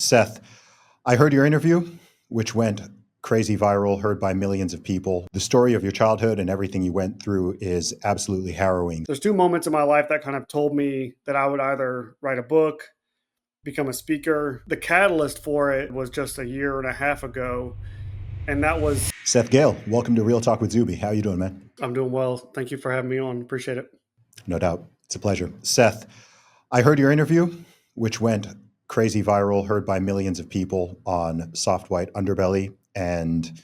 Seth, I heard your interview, which went crazy viral, heard by millions of people. The story of your childhood and everything you went through is absolutely harrowing. There's two moments in my life that kind of told me that I would either write a book, become a speaker. The catalyst for it was just a year and a half ago, and that was Seth Gehle, welcome to Real Talk with Zuby. How you doing, man? I'm doing well. Thank you for having me on. Appreciate it. No doubt. It's a pleasure. Seth, I heard your interview, which went crazy viral, heard by millions of people on Soft White Underbelly. And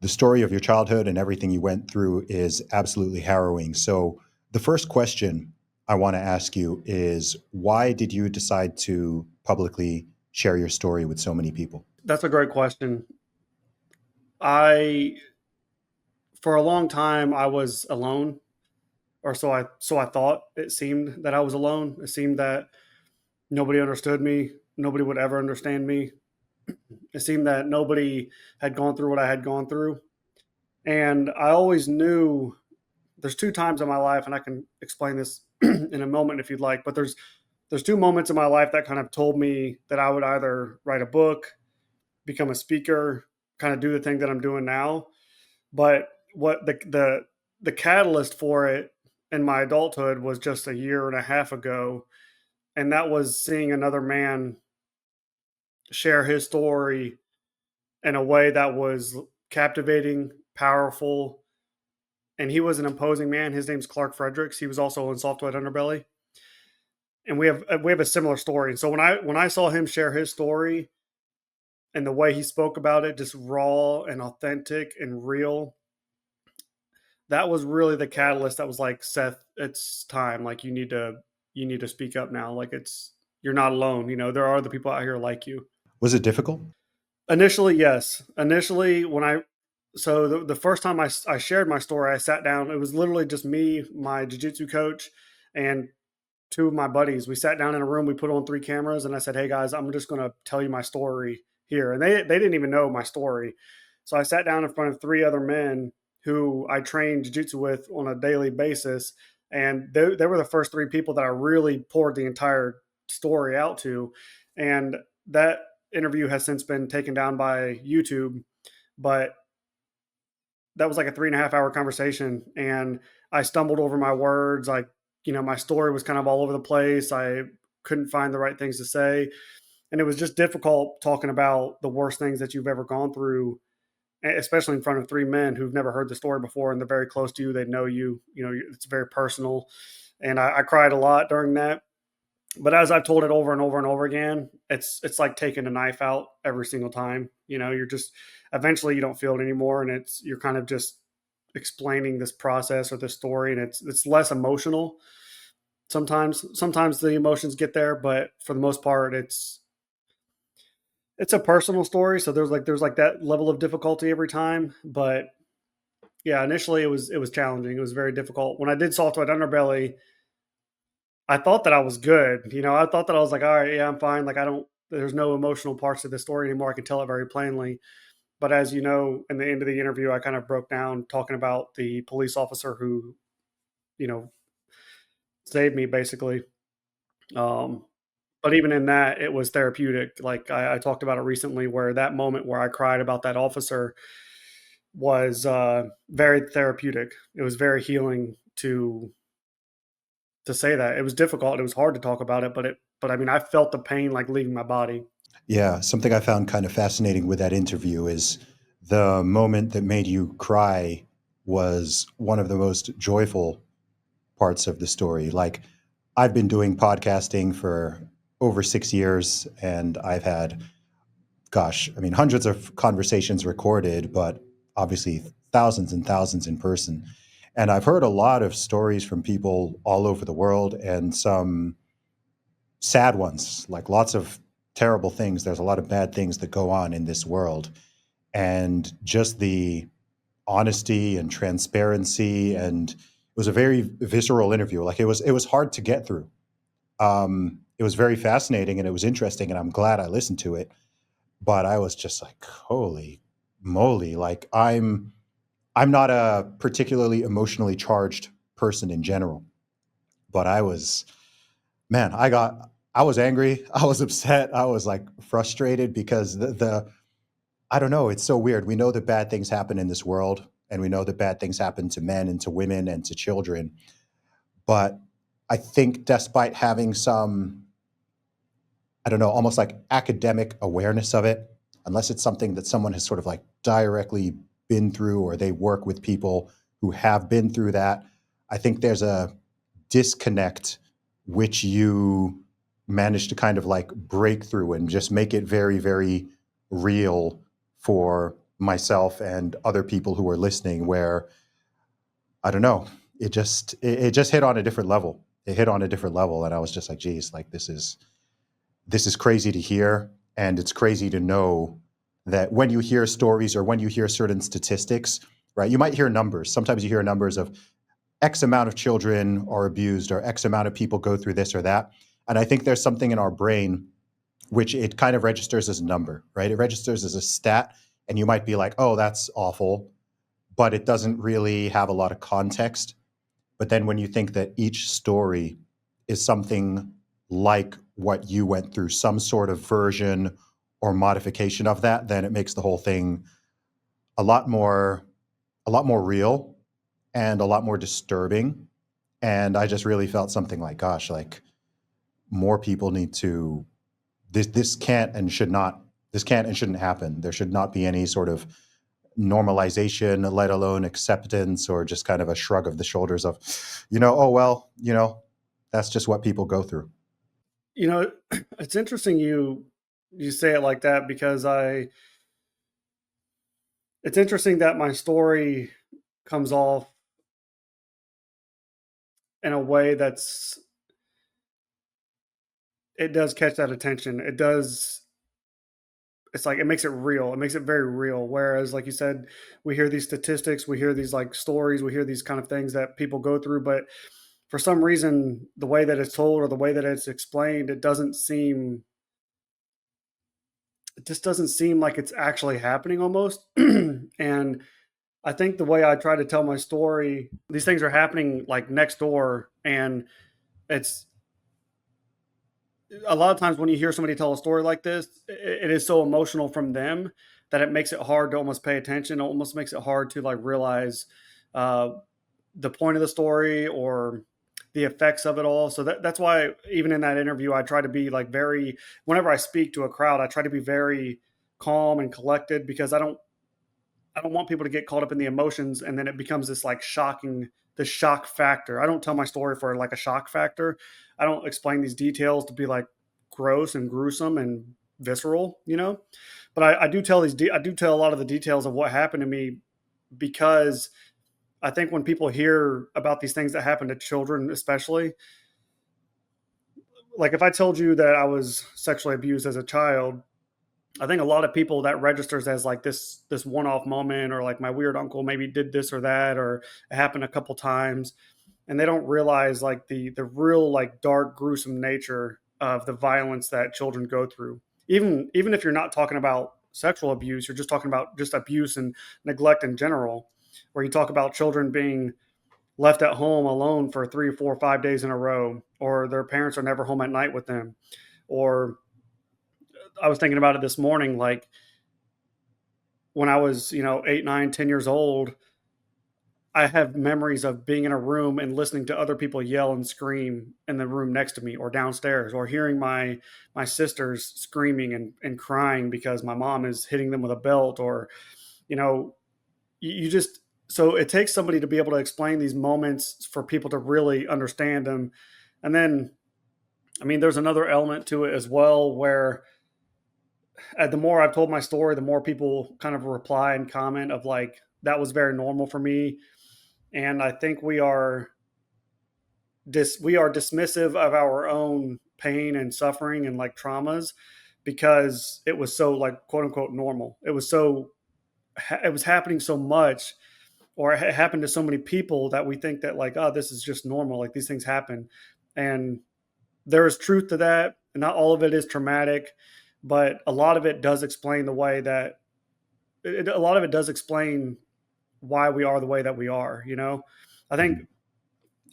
the story of your childhood and everything you went through is absolutely harrowing. So the first question I want to ask you is, why did you decide to publicly share your story with so many people? That's a great question. I For a long time I was alone, or so I thought. It seemed that I was alone. It seemed that nobody understood me. Nobody would ever understand me. It seemed that nobody had gone through what I had gone through. And I always knew there's two times in my life, and I can explain this in a moment if you'd like, but there's two moments in my life that kind of told me that I would either write a book, become a speaker, kind of do the thing that I'm doing now. But what the catalyst for it in my adulthood was just a year and a half ago, and that was seeing another man share his story in a way that was captivating, powerful, and he was an imposing man. His name's Clark Fredericks. He was also in Soft White Underbelly, and we have a similar story. And so when I saw him share his story and the way he spoke about it, just raw and authentic and real, that was really the catalyst. That was like, Seth, it's time. Like, you need to speak up now. Like, you're not alone. There are other people out here like you. Was it difficult? Initially, yes. Initially, when I so the first time I shared my story, I sat down. It was literally just me, my jiu-jitsu coach, and two of my buddies. We sat down in a room. We put on three cameras, and I said, "Hey guys, I'm just going to tell you my story here." And they didn't even know my story. So I sat down in front of three other men who I trained jiu-jitsu with on a daily basis, and they were the first three people that I really poured the entire story out to. And that interview has since been taken down by YouTube, but that was like a 3.5 hour conversation, and I stumbled over my words. My story was kind of all over the place. I couldn't find the right things to say, and it was just difficult talking about the worst things that you've ever gone through, especially in front of three men who've never heard the story before, and they're very close to you. They know you. It's very personal, and I cried a lot during that. But as I've told it over and over and over again, it's like taking a knife out every single time. You're just, eventually you don't feel it anymore, and you're kind of just explaining this process or this story, and it's less emotional. Sometimes the emotions get there, but for the most part, it's a personal story. So there's like that level of difficulty every time. But yeah, initially it was challenging. It was very difficult. When I did Soft White Underbelly, I thought that I was good. I thought that I was like, all right, yeah, I'm fine. Like, there's no emotional parts of the story anymore. I can tell it very plainly. But as you know, in the end of the interview, I kind of broke down talking about the police officer who, you know, saved me basically. Um, but even in that, it was therapeutic. Like, I talked about it recently, where that moment where I cried about that officer was very therapeutic. It was very healing to say that. It was difficult. It was hard to talk about it, but I mean, I felt the pain like leaving my body. Yeah, something I found kind of fascinating with that interview is the moment that made you cry was one of the most joyful parts of the story. Like, I've been doing podcasting for over 6 years, and I've had, gosh, I mean, hundreds of conversations recorded, but obviously thousands and thousands in person. And I've heard a lot of stories from people all over the world, and some sad ones, like lots of terrible things. There's a lot of bad things that go on in this world. And just the honesty and transparency, and it was a very visceral interview. Like, it was hard to get through. It was very fascinating and it was interesting, and I'm glad I listened to it. But I was just like, holy moly! Like, I'm not a particularly emotionally charged person in general, but I was, man, I got I was angry. I was upset. I was like frustrated because the I don't know. It's so weird. We know that bad things happen in this world, and we know that bad things happen to men and to women and to children. But I think, despite having some, I don't know, almost like academic awareness of it, unless it's something that someone has sort of like directly been through or they work with people who have been through that, I think there's a disconnect which you manage to kind of like break through and just make it very, very real for myself and other people who are listening, where I don't know, it just hit on a different level. It hit on a different level, and I was just like, geez, like this is crazy to hear, and it's crazy to know that when you hear stories or when you hear certain statistics, right? You might hear numbers. Sometimes you hear numbers of X amount of children are abused or X amount of people go through this or that. And I think there's something in our brain which it kind of registers as a number, right? It registers as a stat, and you might be like, oh, that's awful, but it doesn't really have a lot of context. But then when you think that each story is something like what you went through, some sort of version or modification of that, then it makes the whole thing a lot more a lot more real and a lot more disturbing. And I just really felt something like, gosh, like more people need to this can't and should not this can't and shouldn't happen. There should not be any sort of normalization, let alone acceptance, or just kind of a shrug of the shoulders of, oh well, that's just what people go through. You know, it's interesting you say it like that because I it's interesting that my story comes off in a way that's it does catch that attention. It does it's like it makes it real. It makes it very real. Whereas, like you said, we hear these statistics, we hear these like stories, we hear these kind of things that people go through, but for some reason, the way that it's told or the way that it's explained, it just doesn't seem like it's actually happening almost. And I think the way I try to tell my story, these things are happening like next door, and it's a lot of times when you hear somebody tell a story like this, it is so emotional from them that it makes it hard to almost pay attention. It almost makes it hard to like realize uh, the point of the story or the effects of it all. So that's why even in that interview, I try to be like very. Whenever I speak to a crowd, I try to be very calm and collected because I don't want people to get caught up in the emotions and then it becomes this like shocking the shock factor. I don't tell my story for like a shock factor. I don't explain these details to be like gross and gruesome and visceral, you know. But I do tell I do tell a lot of the details of what happened to me because I think when people hear about these things that happen to children, especially, like if I told you that I was sexually abused as a child, I think a lot of people that registers as like this one off moment or like my weird uncle maybe did this or that or it happened a couple times and they don't realize like the real like dark gruesome nature of the violence that children go through. Even if you're not talking about sexual abuse, you're just talking about just abuse and neglect in general, where you talk about children being left at home alone for 3 or 4 or 5 days in a row, or their parents are never home at night with them, or I was thinking about it this morning, like when I was, 8, 9, 10 years old, I have memories of being in a room and listening to other people yell and scream in the room next to me or downstairs, or hearing my sisters screaming and crying because my mom is hitting them with a belt, or you know, you just so it takes somebody to be able to explain these moments for people to really understand them. And then, I mean, there's another element to it as well where the more I've told my story, the more people kind of reply and comment of like that was very normal for me. And I think we are dismissive of our own pain and suffering and like traumas because it was so like quote unquote normal. It was happening so much or it happened to so many people that we think that like, oh, this is just normal, like these things happen. And there is truth to that. Not all of it is traumatic, but a lot of it does explain the way that a lot of it does explain why we are the way that we are. I think Mhm.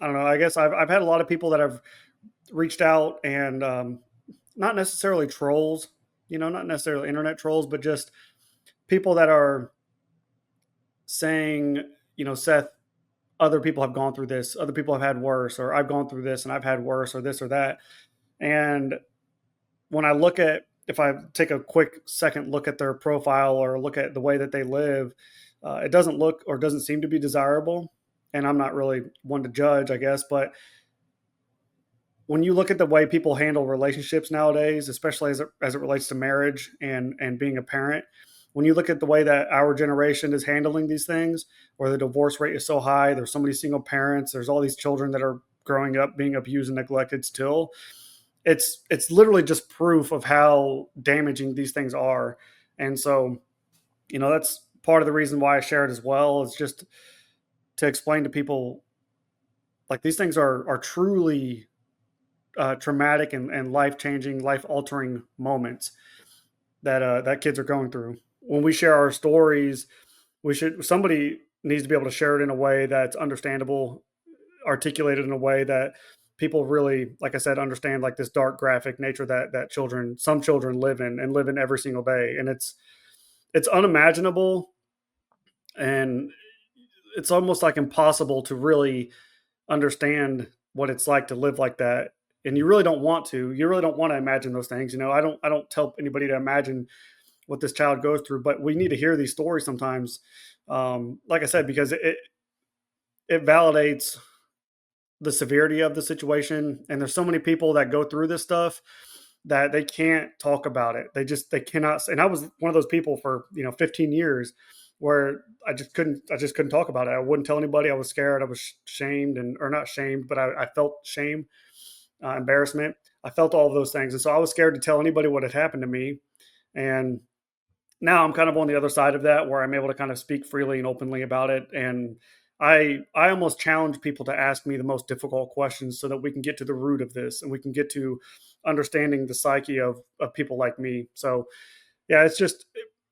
I don't know. I guess I've had a lot of people that have reached out and not necessarily trolls, not necessarily internet trolls, but just people that are saying, Seth, other people have gone through this, other people have had worse, or I've gone through this and I've had worse, or this or that. And when I look at, if I take a quick second look at their profile or look at the way that they live, it doesn't look or doesn't seem to be desirable. And I'm not really one to judge, I guess, but when you look at the way people handle relationships nowadays, especially as it relates to marriage and being a parent, when you look at the way that our generation is handling these things, where the divorce rate is so high, there's so many single parents, there's all these children that are growing up being abused and neglected still. It's literally just proof of how damaging these things are. And so, that's part of the reason why I share it as well, is just to explain to people, like, these things are truly traumatic and life changing, life altering moments that kids are going through. When we share our stories, somebody needs to be able to share it in a way that's understandable, articulated in a way that people really, like I said, understand, like this dark graphic nature that some children live in and live in every single day. And it's unimaginable, and it's almost like impossible to really understand what it's like to live like that. And you really don't want to. You really don't want to imagine those things. I don't tell anybody to imagine what this child goes through, but we need to hear these stories sometimes. Like I said, because it validates the severity of the situation. And there's so many people that go through this stuff that they can't talk about it. They cannot. And I was one of those people for 15 years, where I just couldn't talk about it. I wouldn't tell anybody. I was scared. I was shamed, or not shamed, but I felt shame, embarrassment. I felt all of those things, and so I was scared to tell anybody what had happened to me. And now I'm kind of on the other side of that, where I'm able to kind of speak freely and openly about it. And I almost challenge people to ask me the most difficult questions, so that we can get to the root of this, and we can get to understanding the psyche of people like me. So yeah,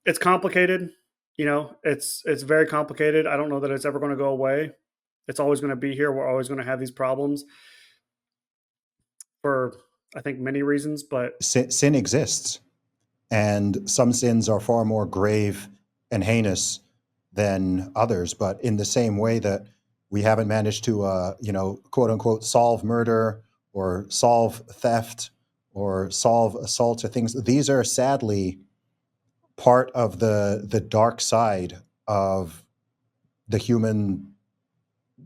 it's complicated. It's very complicated. I don't know that it's ever going to go away. It's always going to be here. We're always going to have these problems for, I think, many reasons. But Sin exists, and some sins are far more grave and heinous than others. But in the same way that we haven't managed to, quote unquote, solve murder or solve theft or solve assault or things, these are sadly part of the dark side of the human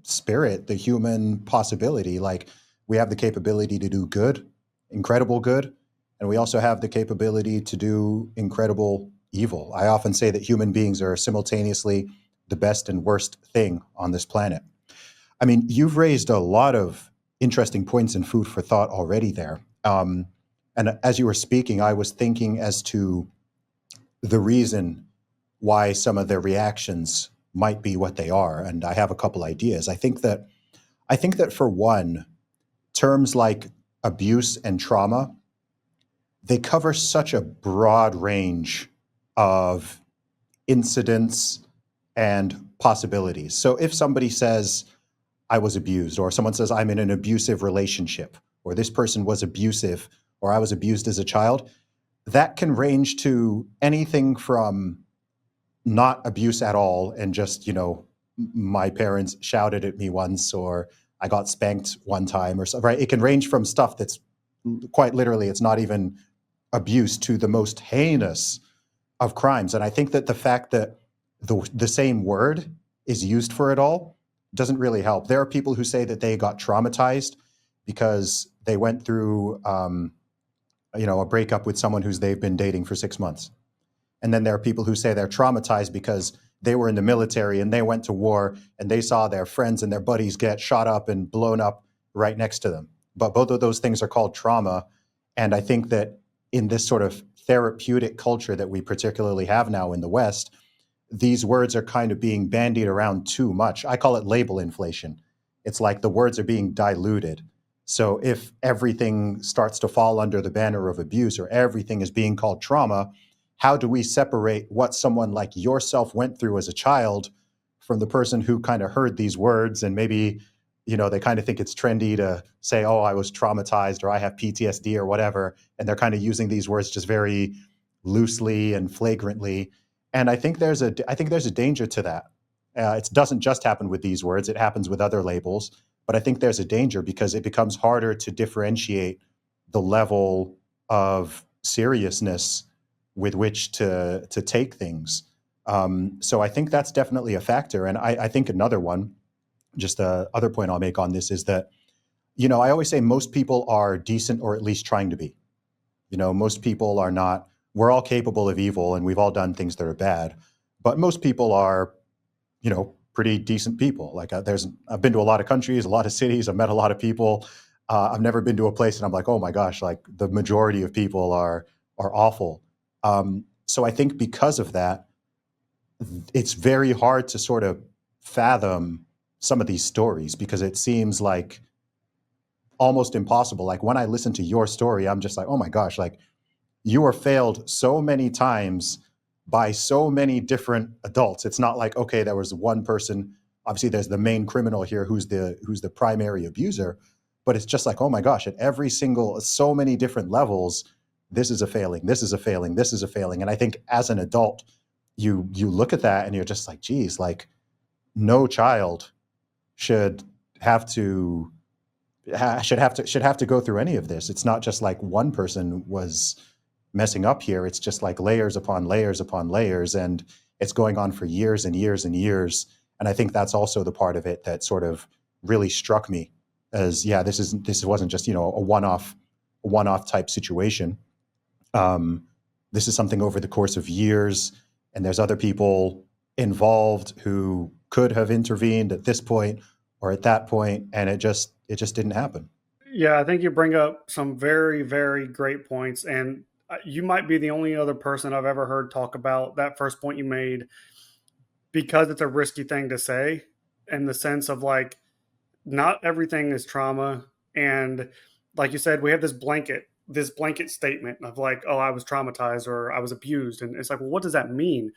spirit, the human possibility. Like, we have the capability to do good, incredible good, and we also have the capability to do incredible evil. I often say that human beings are simultaneously the best and worst thing on this planet. I mean, you've raised a lot of interesting points and food for thought already there. And as you were speaking, I was thinking as to the reason why some of their reactions might be what they are, and I have a couple ideas. I think that for one, terms like abuse and trauma, they cover such a broad range of incidents and possibilities. So if somebody says, I was abused, or someone says, I'm in an abusive relationship, or this person was abusive, or I was abused as a child, that can range to anything from not abuse at all and just, my parents shouted at me once, or I got spanked one time, or so, right? It can range from stuff that's quite literally, it's not even abuse, to the most heinous of crimes. And I think that the fact that the same word is used for it all doesn't really help. There are people who say that they got traumatized because they went through, a breakup with someone who's they've been dating for 6 months. And then there are people who say they're traumatized because they were in the military and they went to war and they saw their friends and their buddies get shot up and blown up right next to them. But both of those things are called trauma. And I think that in this sort of therapeutic culture that we particularly have now in the West, these words are kind of being bandied around too much. I call it label inflation. It's like the words are being diluted. So if everything starts to fall under the banner of abuse, or everything is being called trauma, how do we separate what someone like yourself went through as a child from the person who kind of heard these words and maybe, they kind of think it's trendy to say, oh, I was traumatized or I have PTSD or whatever. And they're kind of using these words just very loosely and flagrantly. And I think there's a danger to that. It doesn't just happen with these words, it happens with other labels. But I think there's a danger because it becomes harder to differentiate the level of seriousness with which to take things. So I think that's definitely a factor. And I think another one, just the other point I'll make on this is that, I always say most people are decent or at least trying to be. Most people are not, we're all capable of evil and we've all done things that are bad, but most people are, pretty decent people. Like I've been to a lot of countries, a lot of cities, I've met a lot of people. I've never been to a place and I'm like, oh my gosh, like the majority of people are awful. So I think because of that, it's very hard to sort of fathom some of these stories because it seems like almost impossible. Like when I listen to your story, I'm just like, oh my gosh, like you were failed so many times by so many different adults. It's not like, okay, there was one person. Obviously, there's the main criminal here who's the primary abuser, but it's just like, oh my gosh, at every single, so many different levels, this is a failing, this is a failing, this is a failing. And I think as an adult, you look at that and you're just like, geez, like no child should have to should have to go through any of this. It's not just like one person was messing up here. It's just like layers upon layers upon layers, and it's going on for years and years and years. And I think that's also the part of it that sort of really struck me as, yeah, this wasn't just a one off type situation. Um, this is something over the course of years, and there's other people involved who could have intervened at this point or at that point, and it just didn't happen. Yeah, I think you bring up some very, very great points. And you might be the only other person I've ever heard talk about that first point you made, because it's a risky thing to say, in the sense of like, not everything is trauma. And like you said, we have this blanket statement of like, oh, I was traumatized or I was abused. And it's like, well, what does that mean?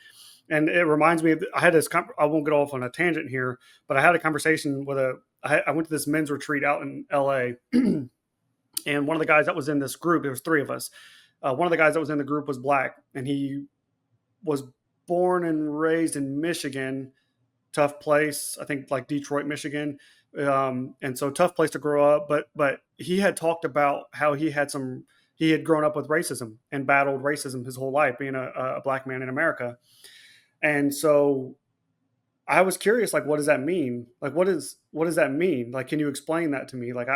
And it reminds me of, I had this, I won't get off on a tangent here, but I had a conversation with I went to this men's retreat out in LA. And one of the guys that was in this group, there was three of us. One of the guys that was in the group was black, and he was born and raised in Michigan. Tough place, I think, like Detroit, Michigan. And so tough place to grow up. But he had talked about how he had grown up with racism and battled racism his whole life, being a black man in America. And so I was curious, like, what does that mean? Like, what does that mean? Like, can you explain that to me? Like,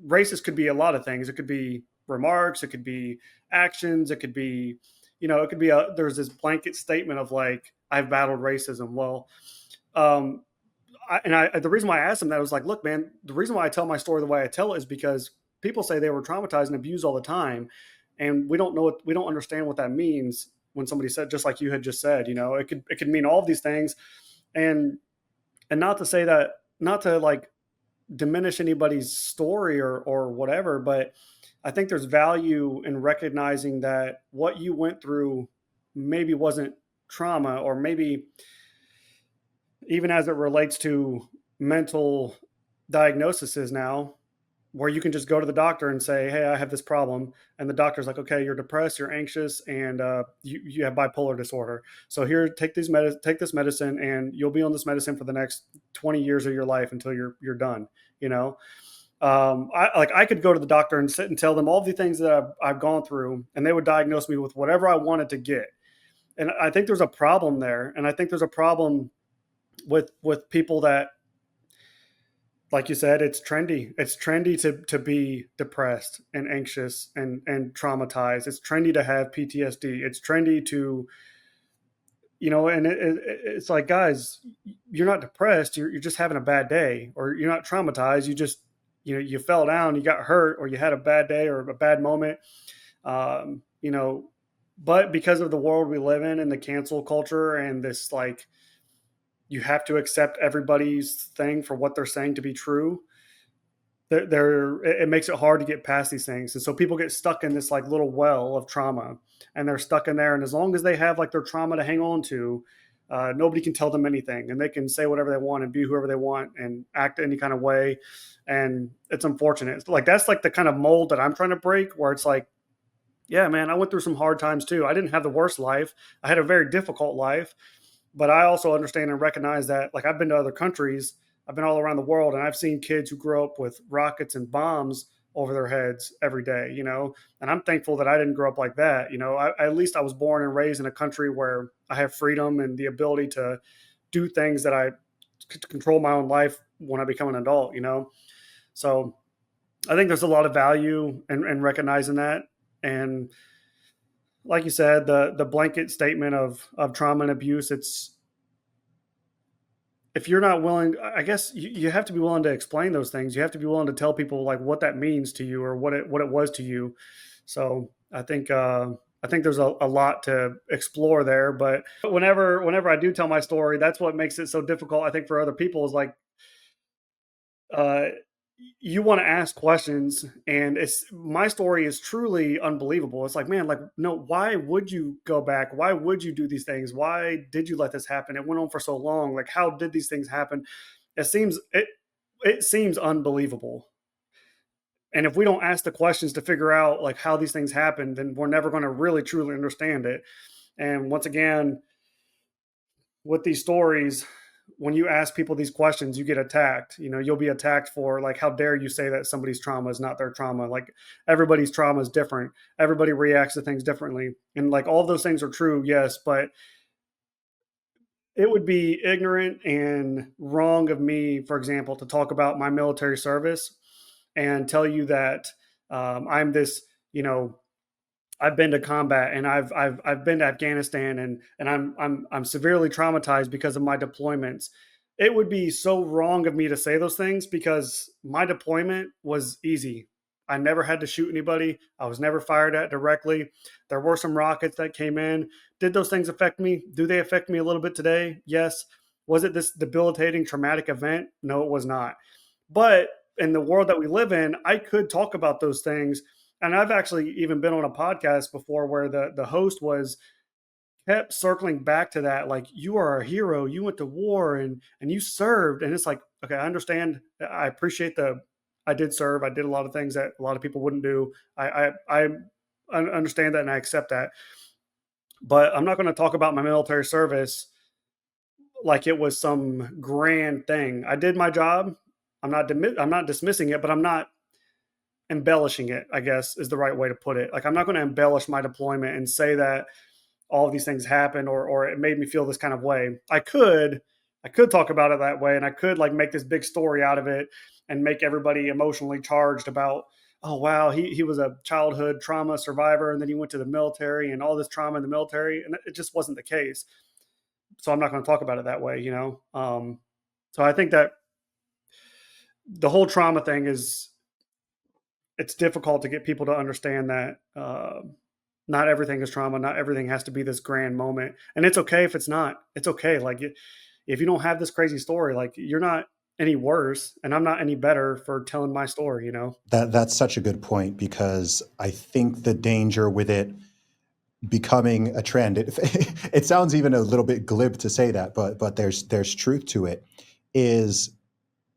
racist could be a lot of things. It could be remarks, it could be actions, it could be, it could be there's this blanket statement of like, I've battled racism. Well, um, the reason why I asked him that was like, look, man, the reason why I tell my story the way I tell it is because people say they were traumatized and abused all the time, and we don't understand what that means. When somebody said, just like you had just said, it could mean all of these things. And and not to say that, not to like diminish anybody's story or whatever, but I think there's value in recognizing that what you went through maybe wasn't trauma, or maybe even as it relates to mental diagnoses now, where you can just go to the doctor and say, "Hey, I have this problem," and the doctor's like, "Okay, you're depressed, you're anxious, and you have bipolar disorder. So here, take this medicine, and you'll be on this medicine for the next 20 years of your life until you're done." You know, I could go to the doctor and sit and tell them all the things that I've gone through, and they would diagnose me with whatever I wanted to get. And I think there's a problem there, and I think there's a problem with people that, like you said, it's trendy. It's trendy to be depressed and anxious and traumatized. It's trendy to have PTSD. It's trendy to, and it's like, guys, you're not depressed. You're just having a bad day, or you're not traumatized. You just, you fell down, you got hurt, or you had a bad day or a bad moment. Um, you know, but because of the world we live in and the cancel culture and this, like, you have to accept everybody's thing for what they're saying to be true. It makes it hard to get past these things, and so people get stuck in this like little well of trauma, and they're stuck in there. And as long as they have like their trauma to hang on to, Nobody can tell them anything, and they can say whatever they want and be whoever they want and act any kind of way. And it's unfortunate. It's like that's like the kind of mold that I'm trying to break, where it's like, yeah, man, I went through some hard times too. I didn't have the worst life. I had a very difficult life, but I also understand and recognize that, like, I've been to other countries, I've been all around the world, and I've seen kids who grow up with rockets and bombs over their heads every day, and I'm thankful that I didn't grow up like that. At least I was born and raised in a country where I have freedom and the ability to do things that I to control my own life when I become an adult. So I think there's a lot of value in recognizing that. And like you said, the blanket statement of trauma and abuse, it's, if you're not willing, I guess you have to be willing to explain those things. You have to be willing to tell people like what that means to you, or what it was to you. So I think there's a lot to explore there. But whenever I do tell my story, that's what makes it so difficult, I think, for other people, is like, uh, you want to ask questions, and it's, my story is truly unbelievable. It's like, man, like, no, why would you go back? Why would you do these things? Why did you let this happen? It went on for so long. Like, how did these things happen? It seems unbelievable. And if we don't ask the questions to figure out like how these things happen, then we're never going to really truly understand it. And once again, with these stories, when you ask people these questions, you get attacked. You'll be attacked for, like, how dare you say that somebody's trauma is not their trauma? Like, everybody's trauma is different. Everybody reacts to things differently. And like, all of those things are true, yes, but it would be ignorant and wrong of me, for example, to talk about my military service and tell you that, I'm this, you know, I've been to combat, and I've been to Afghanistan, and I'm severely traumatized because of my deployments. It would be so wrong of me to say those things, because my deployment was easy. I never had to shoot anybody. I was never fired at directly. There were some rockets that came in. Did those things affect me? Do they affect me a little bit today? Yes. Was it this debilitating traumatic event? No, it was not. But in the world that we live in, I could talk about those things. And I've actually even been on a podcast before where the host was kept circling back to that, like, you are a hero, you went to war, and you served. And it's like, okay, I understand. I appreciate I did serve. I did a lot of things that a lot of people wouldn't do. I understand that, and I accept that. But I'm not going to talk about my military service like it was some grand thing. I did my job. I'm not dismissing it, but I'm not embellishing it, I guess, is the right way to put it. Like, I'm not going to embellish my deployment and say that all of these things happened, or it made me feel this kind of way. I could talk about it that way, and I could like make this big story out of it and make everybody emotionally charged about, oh wow, he was a childhood trauma survivor, and then he went to the military and all this trauma in the military, and it just wasn't the case. So I'm not going to talk about it that way. So I think that the whole trauma thing is, it's difficult to get people to understand that, not everything is trauma. Not everything has to be this grand moment, and it's okay if it's not. It's okay. Like, if you don't have this crazy story, like, you're not any worse, and I'm not any better for telling my story. That's such a good point, because I think the danger with it becoming a trend, it sounds even a little bit glib to say that, but there's truth to it, is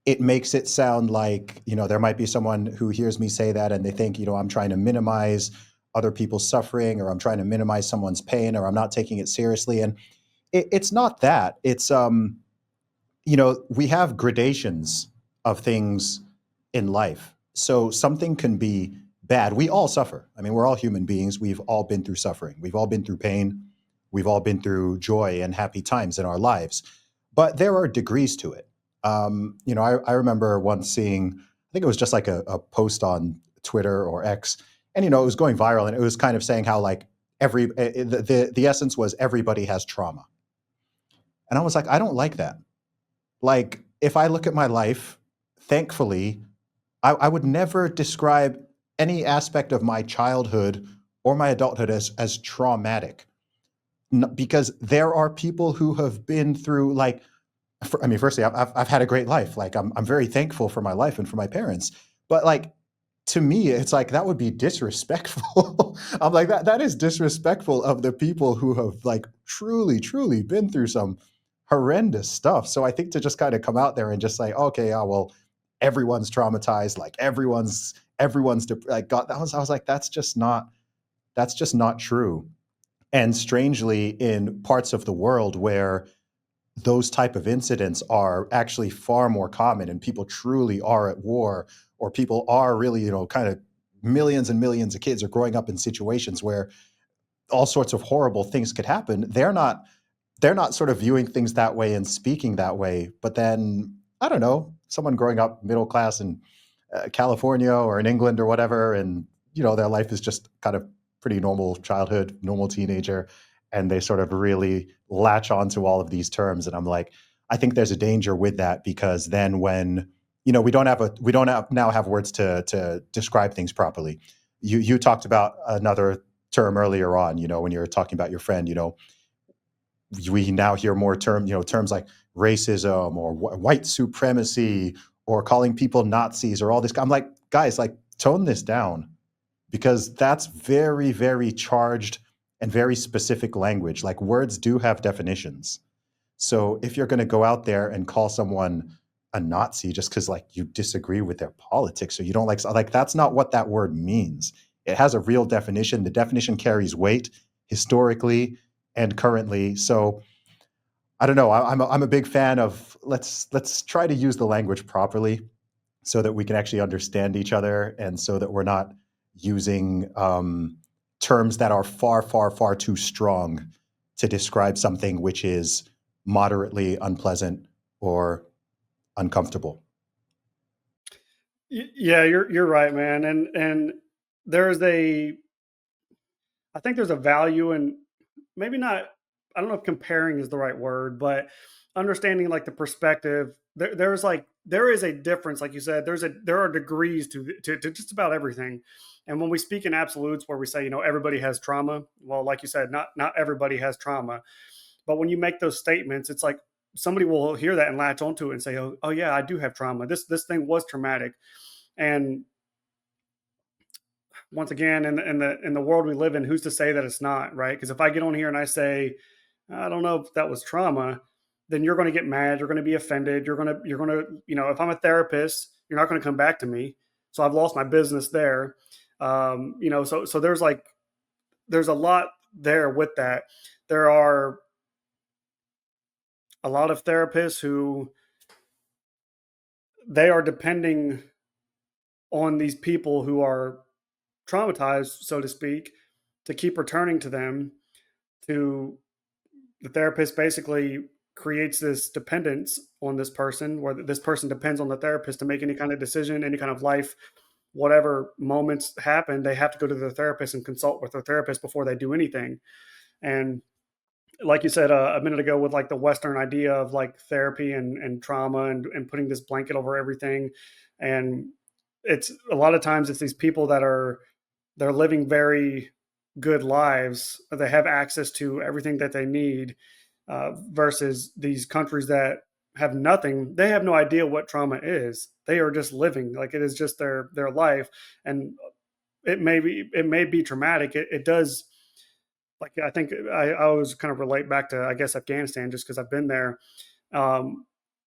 it makes it sound like, there might be someone who hears me say that and they think, I'm trying to minimize other people's suffering, or I'm trying to minimize someone's pain, or I'm not taking it seriously. And it's not that. It's, we have gradations of things in life. So something can be bad. We all suffer. I mean, we're all human beings. We've all been through suffering. We've all been through pain. We've all been through joy and happy times in our lives. But there are degrees to it. I remember once seeing, I think it was just like a post on Twitter or X, and it was going viral, and it was kind of saying how, like, the essence was everybody has trauma, and I was like, I don't like that. Like, if I look at my life, thankfully, I would never describe any aspect of my childhood or my adulthood as traumatic, because there are people who have been through, like, firstly, I've had a great life. Like, I'm very thankful for my life and for my parents. But, like, to me, it's like that would be disrespectful. I'm like, that is disrespectful of the people who have, like, truly, truly been through some horrendous stuff. So I think to just kind of come out there and just say, okay, yeah, well, everyone's traumatized, like like God, I was like, that's just not true. And strangely, in parts of the world where those type of incidents are actually far more common and people truly are at war, or people are really, kind of millions and millions of kids are growing up in situations where all sorts of horrible things could happen. They're not sort of viewing things that way and speaking that way. But then, I don't know, someone growing up middle class in California or in England or whatever, and their life is just kind of pretty normal childhood, normal teenager, and they sort of really latch onto all of these terms. And I'm like, I think there's a danger with that, because then when we don't now have words to describe things properly. You talked about another term earlier on, when you were talking about your friend, we now hear more terms like racism or white supremacy or calling people Nazis or all this. I'm like, guys, like, tone this down, because that's very, very charged and very specific language. Like, words do have definitions. So if you're going to go out there and call someone a Nazi just because like you disagree with their politics or you don't like that's not what that word means. It has a real definition. The definition carries weight historically and currently. So I don't know. I'm a big fan of let's try to use the language properly so that we can actually understand each other, and so that we're not using terms that are far, far, far too strong to describe something which is moderately unpleasant or uncomfortable. Yeah, you're right, man. And there's a I think there's a value in, maybe not, I don't know if comparing is the right word, but understanding like the perspective. There is a difference, like you said. There are degrees to just about everything. And when we speak in absolutes, where we say, everybody has trauma, well, like you said, not everybody has trauma. But when you make those statements, it's like somebody will hear that and latch onto it and say, oh yeah, I do have trauma. This thing was traumatic. And once again, in the world we live in, who's to say that it's not, right? Because if I get on here and I say, I don't know if that was trauma, then you're going to get mad, you're going to be offended, you're going to if I'm a therapist, you're not going to come back to me, so I've lost my business there. So there's a lot there with that. There are a lot of therapists who, they are depending on these people who are traumatized, so to speak, to keep returning to them. To The therapist basically creates this dependence on this person, where this person depends on the therapist to make any kind of decision, any kind of life, whatever moments happen, they have to go to the therapist and consult with their therapist before they do anything. And like you said a minute ago, with like the Western idea of like therapy and trauma and putting this blanket over everything, and it's a lot of times it's these people that are, they're living very good lives. They have access to everything that they need, versus these countries that have nothing. They have no idea what trauma is. They are just living like it is just their life, and it may be traumatic. It does. Like I think I always kind of relate back to, I guess, Afghanistan, just because I've been there. Um,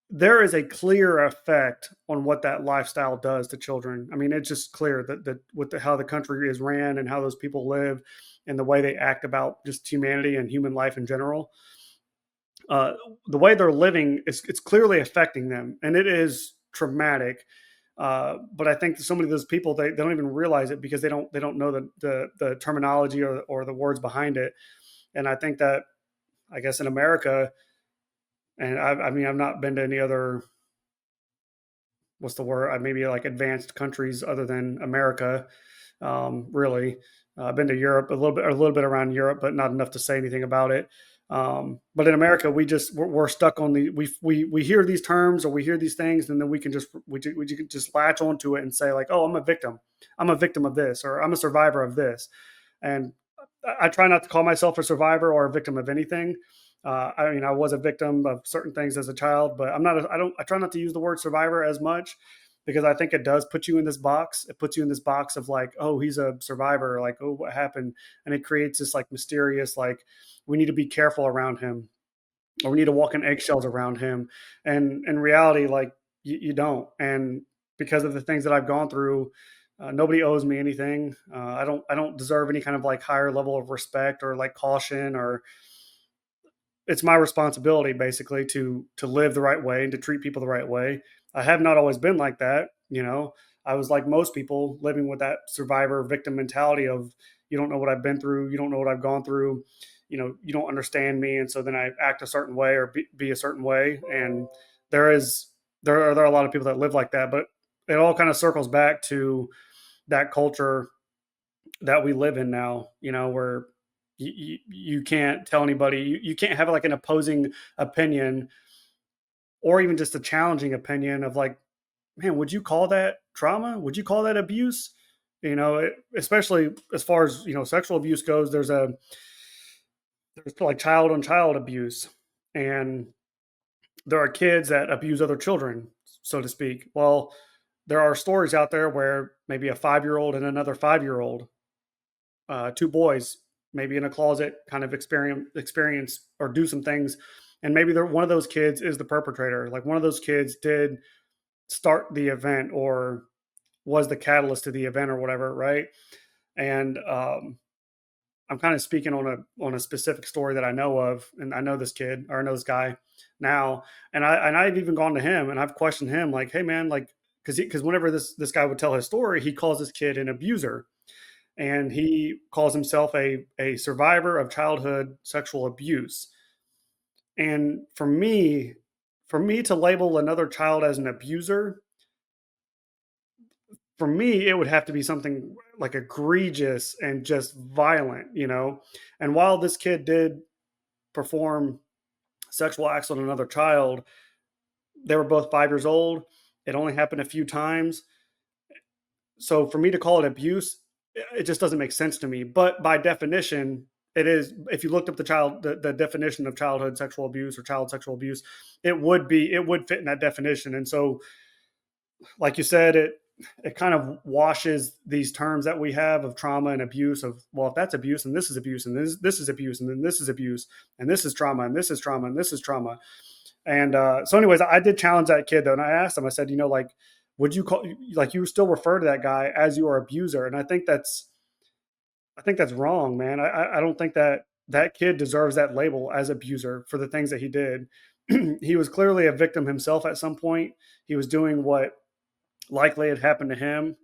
there is a clear effect on what that lifestyle does to children. I mean, it's just clear that with how the country is ran and how those people live and the way they act about just humanity and human life in general, uh, the way they're living, it's clearly affecting them, and it is traumatic. But I think so many of those people, they don't even realize it because they don't know the terminology or the words behind it. And I think that, I guess, in America, and I mean, I've not been to any other, what's the word? Maybe like advanced countries other than America. Really, I've been to Europe a little bit around Europe, but not enough to say anything about it. But in America, we're stuck on we hear these terms or we hear these things, and then we can just latch onto it and say like, oh, I'm a victim of this, or I'm a survivor of this, and I try not to call myself a survivor or a victim of anything. I mean, I was a victim of certain things as a child, but I'm not. I don't. I try not to use the word survivor as much. because I think it does put you in this box. It puts you in this box of like, oh, he's a survivor, like, oh, what happened? And it creates this like mysterious, like, we need to be careful around him, or we need to walk in eggshells around him. And in reality, like, you don't. And because of the things that I've gone through, nobody owes me anything. I don't deserve any kind of like higher level of respect or like caution, or it's my responsibility basically to live the right way and to treat people the right way. I have not always been like that, you know. I was like most people, living with that survivor victim mentality of, you don't know what I've been through, you don't know what I've gone through, you know, you don't understand me, and so then I act a certain way or be a certain way. And there is there are a lot of people that live like that, but it all kind of circles back to that culture that we live in now, you know, where you can't tell anybody, you can't have like an opposing opinion, or even just a challenging opinion of like, man, would you call that trauma? Would you call that abuse? You know, especially as far as, you know, sexual abuse goes, there's like child on child abuse, and there are kids that abuse other children, so to speak. Well, there are stories out there where maybe a 5-year old and another 5-year old, two boys, maybe in a closet, kind of experience or do some things, and maybe they're, one of those kids is the perpetrator. Like one of those kids did start the event or was the catalyst to the event or whatever, right? And I'm kind of speaking on a specific story that I know of, and I know this kid, or I know this guy now, and I've even gone to him and I've questioned him, like, hey man, like, because whenever this guy would tell his story, he calls this kid an abuser, and he calls himself a survivor of childhood sexual abuse. And for me to label another child as an abuser, for me, it would have to be something like egregious and just violent, you know. And while this kid did perform sexual acts on another child, they were both 5 years old. It only happened a few times. So for me to call it abuse, it just doesn't make sense to me. But by definition, it is. If you looked up the definition of childhood sexual abuse or child sexual abuse, it would fit in that definition. And so, like you said, it kind of washes these terms that we have of trauma and abuse of, well, if that's abuse and this is abuse and this is abuse and then this is abuse and this is trauma and this is trauma and this is trauma. And so anyways, I did challenge that kid though, and I asked him, I said, you know, like, would you call, like, you still refer to that guy as your abuser? And I think that's wrong, man. I don't think that that kid deserves that label as abuser for the things that he did. He was clearly a victim himself at some point. He was doing what likely had happened to him,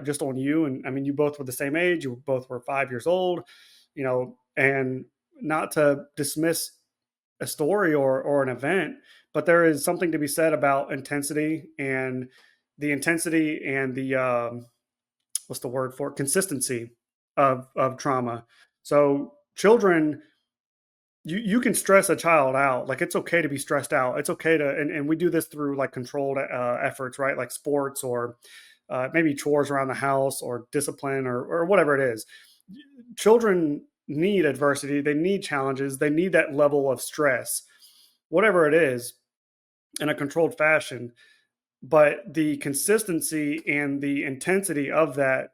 just on you. And I mean, you both were the same age. You both were 5 years old, you know, and not to dismiss a story or an event, but there is something to be said about intensity and the what's the word for it? Consistency of trauma. So children, you can stress a child out. Like it's okay to be stressed out. It's okay to, and we do this through like controlled efforts, right? Like sports or maybe chores around the house or discipline or whatever it is. Children need adversity. They need challenges. They need that level of stress, whatever it is, in a controlled fashion. But the consistency and the intensity of that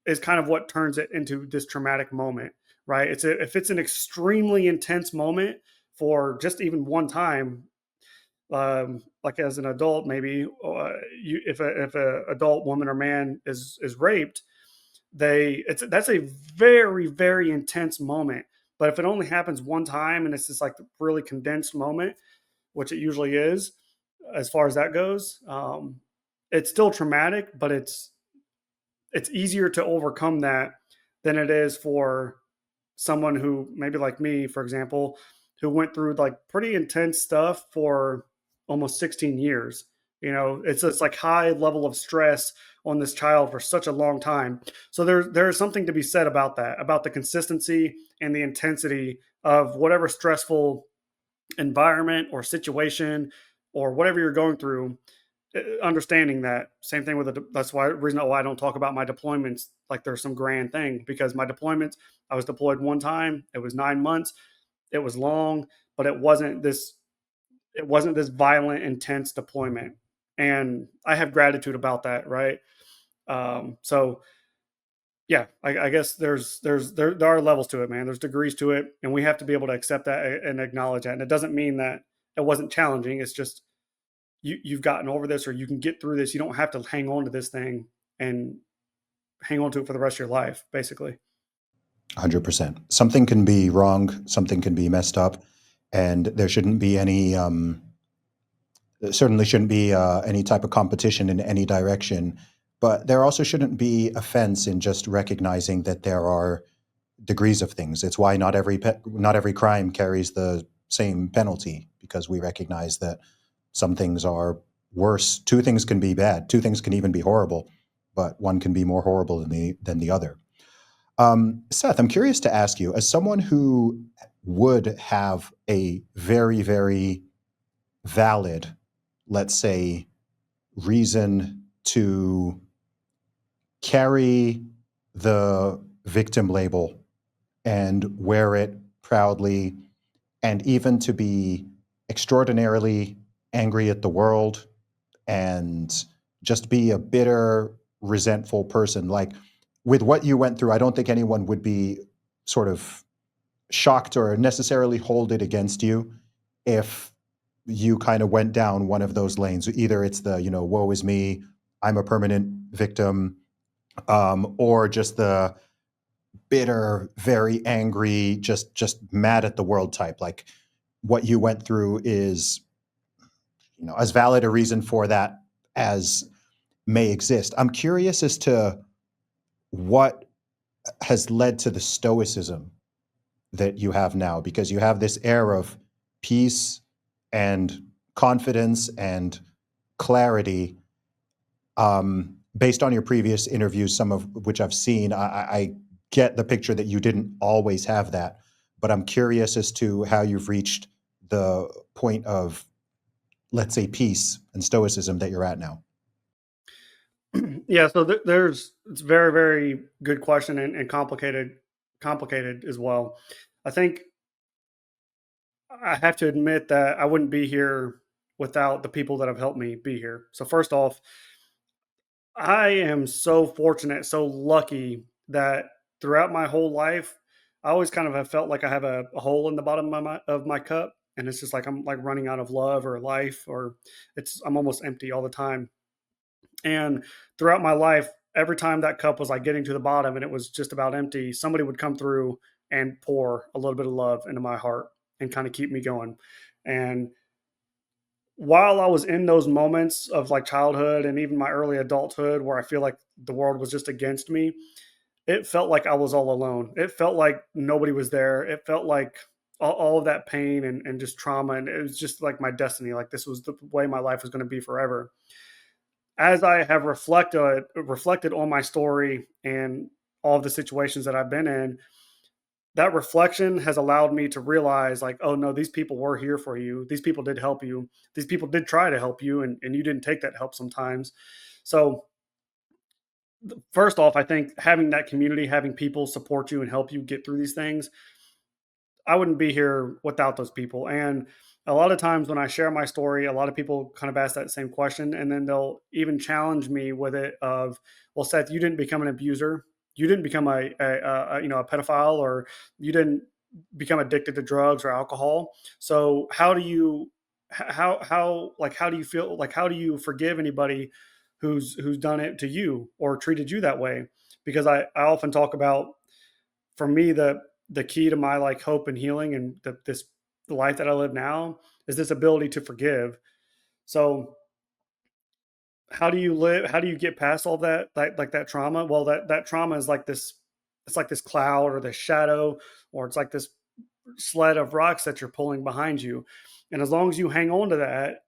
is kind of what turns it into this traumatic moment, right? If it's an extremely intense moment for just even one time, like as an adult, maybe if a adult woman or man is raped, that's a very intense moment. But if it only happens one time and it's just like a really condensed moment, which it usually is, as far as that goes, it's still traumatic, but it's easier to overcome that than it is for someone who maybe like me, for example, who went through like pretty intense stuff for almost 16 years. You know, it's just like high level of stress on this child for such a long time. So there's something to be said about that, about the consistency and the intensity of whatever stressful environment or situation or whatever you're going through. Understanding that, same thing with that's why reason why I don't talk about my deployments like there's some grand thing, because my deployments, I was deployed one time, it was 9 months, it was long, but it wasn't this violent intense deployment. and I have gratitude about that, right? So yeah, I guess there are levels to it, man. There's degrees to it, and we have to be able to accept that and acknowledge that. And it doesn't mean that it wasn't challenging. It's just you've gotten over this, or you can get through this. You don't have to hang on to this thing and hang on to it for the rest of your life, basically. 100%. Something can be wrong, something can be messed up, and there shouldn't be any, there certainly shouldn't be any type of competition in any direction. But there also shouldn't be offense in just recognizing that there are degrees of things. It's why not every crime carries the same penalty, because we recognize that some things are worse. Two things can be bad. Two things can even be horrible, but one can be more horrible than the other. Seth, I'm curious to ask you, as someone who would have a very, very valid, let's say, reason to carry the victim label and wear it proudly, and even to be extraordinarily angry at the world and just be a bitter, resentful person. Like, with what you went through, I don't think anyone would be sort of shocked or necessarily hold it against you if you kind of went down one of those lanes. Either it's the, woe is me, I'm a permanent victim, or just the bitter, very angry, just mad at the world type. Like, what you went through is, as valid a reason for that as may exist. I'm curious as to what has led to the stoicism that you have now, because you have this air of peace and confidence and clarity. Based on your previous interviews, some of which I've seen, I get the picture that you didn't always have that, but I'm curious as to how you've reached the point of, let's say, peace and stoicism that you're at now. Yeah, so there's it's very very good question, and complicated as well. I think I have to admit that I wouldn't be here without the people that have helped me be here. So first off, I am so fortunate, so lucky that throughout my whole life, I always kind of have felt like I have a hole in the bottom of my cup, and it's just like I'm like running out of love or life, or I'm almost empty all the time. And throughout my life, every time that cup was like getting to the bottom and it was just about empty, somebody would come through and pour a little bit of love into my heart and kind of keep me going. And while I was in those moments of like childhood and even my early adulthood where I feel like the world was just against me, it felt like I was all alone. It felt like nobody was there. It felt like all of that pain and just trauma. And it was just like my destiny. Like this was the way my life was going to be forever. As I have reflected on my story and all of the situations that I've been in, that reflection has allowed me to realize like, oh no, these people were here for you. These people did help you. These people did try to help you, and you didn't take that help sometimes. So first off, I think having that community, having people support you and help you get through these things, I wouldn't be here without those people. And a lot of times when I share my story, a lot of people kind of ask that same question, and then they'll even challenge me with it of, "Well, Seth, you didn't become an abuser. You didn't become a pedophile, or you didn't become addicted to drugs or alcohol. So how do you how do you feel like how do you forgive anybody who's done it to you or treated you that way?" Because I often talk about, for me, the key to my like hope and healing and the life that I live now is this ability to forgive. So how do you get past all that, like that trauma? Well, that trauma is like this, it's like this cloud or this shadow, or it's like this sled of rocks that you're pulling behind you. And as long as you hang on to that,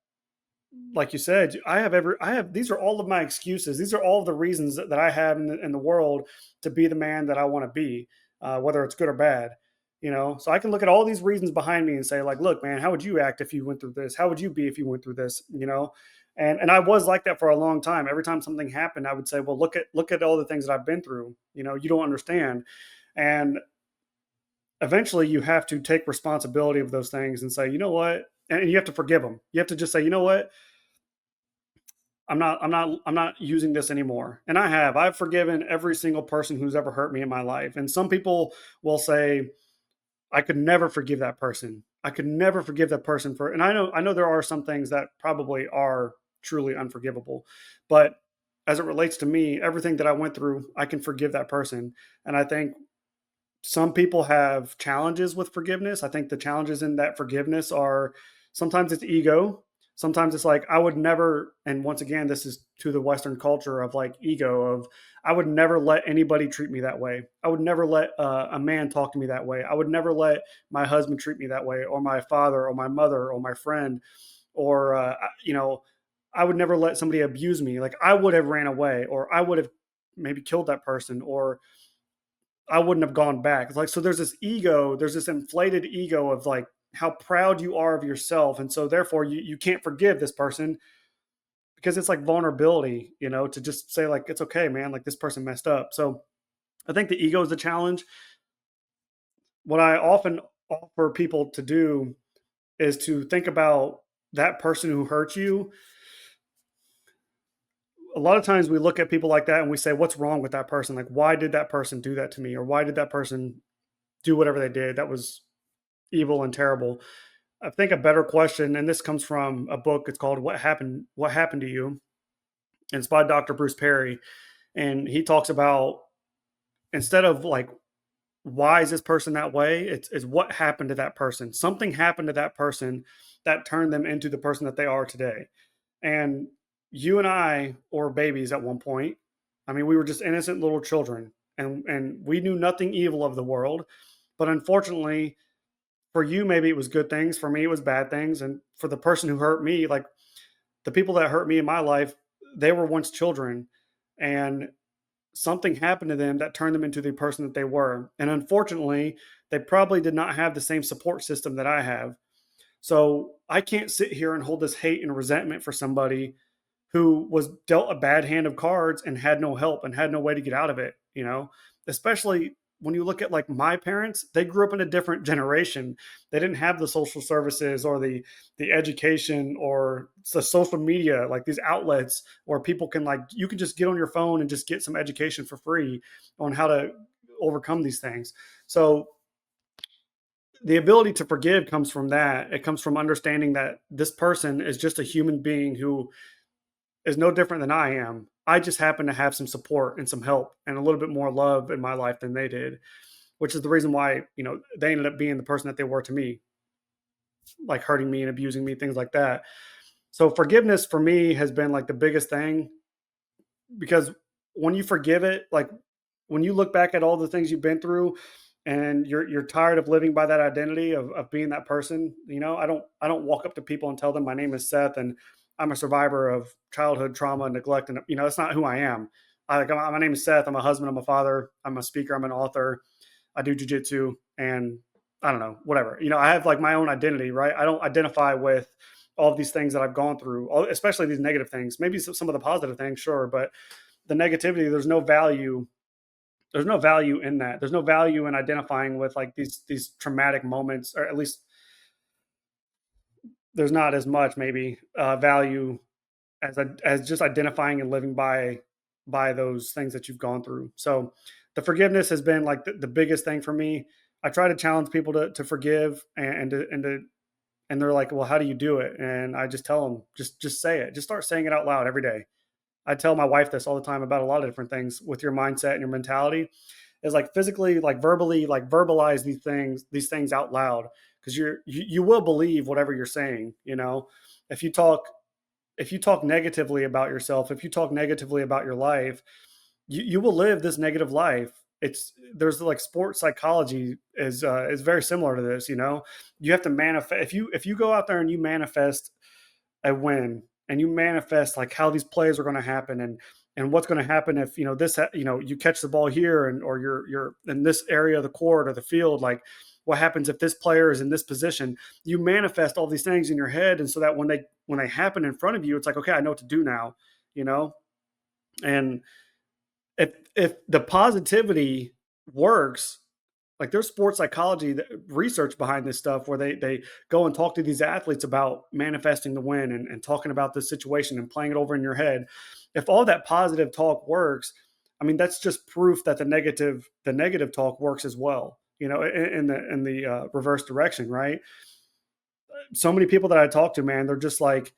like you said, I have, these are all of my excuses. These are all of the reasons that I have in the world to be the man that I want to be, whether it's good or bad. So I can look at all these reasons behind me and say, like, look, man, how would you act if you went through this? How would you be if you went through this? And I was like that for a long time. Every time something happened, I would say, well, look at all the things that I've been through. You don't understand. And eventually you have to take responsibility of those things and say, you know what? And you have to forgive them. You have to just say, you know what? I'm not using this anymore. And I've forgiven every single person who's ever hurt me in my life. And some people will say, I could never forgive that person. I could never forgive that person for, and I know there are some things that probably are truly unforgivable, but as it relates to me, everything that I went through, I can forgive that person. And I think some people have challenges with forgiveness. I think the challenges in that forgiveness are sometimes it's ego. Sometimes it's like, I would never, and once again, this is to the Western culture of like ego, of I would never let anybody treat me that way. I would never let a man talk to me that way. I would never let my husband treat me that way, or my father, or my mother, or my friend, or, I would never let somebody abuse me. Like I would have ran away, or I would have maybe killed that person, or I wouldn't have gone back. It's like, so there's this ego, there's this inflated ego of like how proud you are of yourself. And so therefore you can't forgive this person because it's like vulnerability, to just say like, it's okay, man, like this person messed up. So I think the ego is the challenge. What I often offer people to do is to think about that person who hurt you. A lot of times we look at people like that and we say, what's wrong with that person? Like, why did that person do that to me? Or why did that person do whatever they did? That was evil and terrible. I think a better question, and this comes from a book. It's called What Happened to You, and it's by Dr. Bruce Perry, and he talks about, instead of like, why is this person that way? It's what happened to that person. Something happened to that person that turned them into the person that they are today. And you and I were babies at one point. I mean, we were just innocent little children, and we knew nothing evil of the world. But unfortunately, for you, maybe it was good things. For me, it was bad things. And for the person who hurt me, like the people that hurt me in my life, they were once children, and something happened to them that turned them into the person that they were. And unfortunately, they probably did not have the same support system that I have. So I can't sit here and hold this hate and resentment for somebody who was dealt a bad hand of cards and had no help and had no way to get out of it, especially when you look at like my parents. They grew up in a different generation. They didn't have the social services or the education or the social media, like these outlets where people can, like, you can just get on your phone and just get some education for free on how to overcome these things. So the ability to forgive comes from that. It comes from understanding that this person is just a human being who is no different than I am. I just happen to have some support and some help and a little bit more love in my life than they did, which is the reason why, they ended up being the person that they were to me, like hurting me and abusing me, things like that. So forgiveness for me has been like the biggest thing, because when you forgive it, like when you look back at all the things you've been through and you're tired of living by that identity of being that person, I don't walk up to people and tell them my name is Seth and I'm a survivor of childhood trauma and neglect, and that's not who I am. My name is Seth. I'm a husband, I'm a father, I'm a speaker, I'm an author, I do jujitsu, and I don't know, whatever. I have like my own identity, right? I don't identify with all of these things that I've gone through, especially these negative things. Maybe some of the positive things, sure, but the negativity, there's no value. There's no value in that. There's no value in identifying with like these traumatic moments, or at least there's not as much maybe value as just identifying and living by those things that you've gone through. So the forgiveness has been like the biggest thing for me. I try to challenge people to forgive, and they're like, well, how do you do it? And I just tell them, just say it. Just start saying it out loud every day. I tell my wife this all the time about a lot of different things with your mindset and your mentality, is like physically, like verbally, like verbalize these things out loud, because you will believe whatever you're saying. If you talk if you talk negatively about yourself, if you talk negatively about your life, you will live this negative life. There's like sports psychology is very similar to this. You have to manifest. If you go out there and you manifest a win, and you manifest like how these plays are going to happen, and what's going to happen if you catch the ball here, and or you're in this area of the court or the field, like what happens if this player is in this position. You manifest all these things in your head, and so that when they happen in front of you, it's like, okay, I know what to do now. you know and if the positivity works, like there's sports psychology research behind this stuff where they go and talk to these athletes about manifesting the win and talking about the situation and playing it over in your head. If all that positive talk works, I mean that's just proof that the negative talk works as well. In the reverse direction, right? So many people that I talk to, man, they're just like,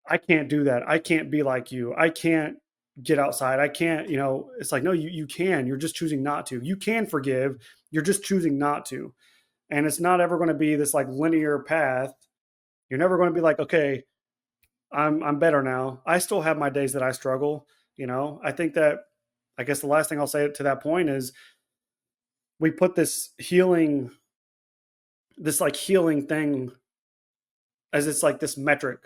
I can't do that. I can't be like you. I can't get outside. I can't, it's like, no, you can. You're just choosing not to. You can forgive. You're just choosing not to. And it's not ever going to be this like linear path. You're never going to be like, okay, I'm better now. I still have my days that I struggle. I think that I guess the last thing I'll say to that point is we put this like healing thing as it's like this metric,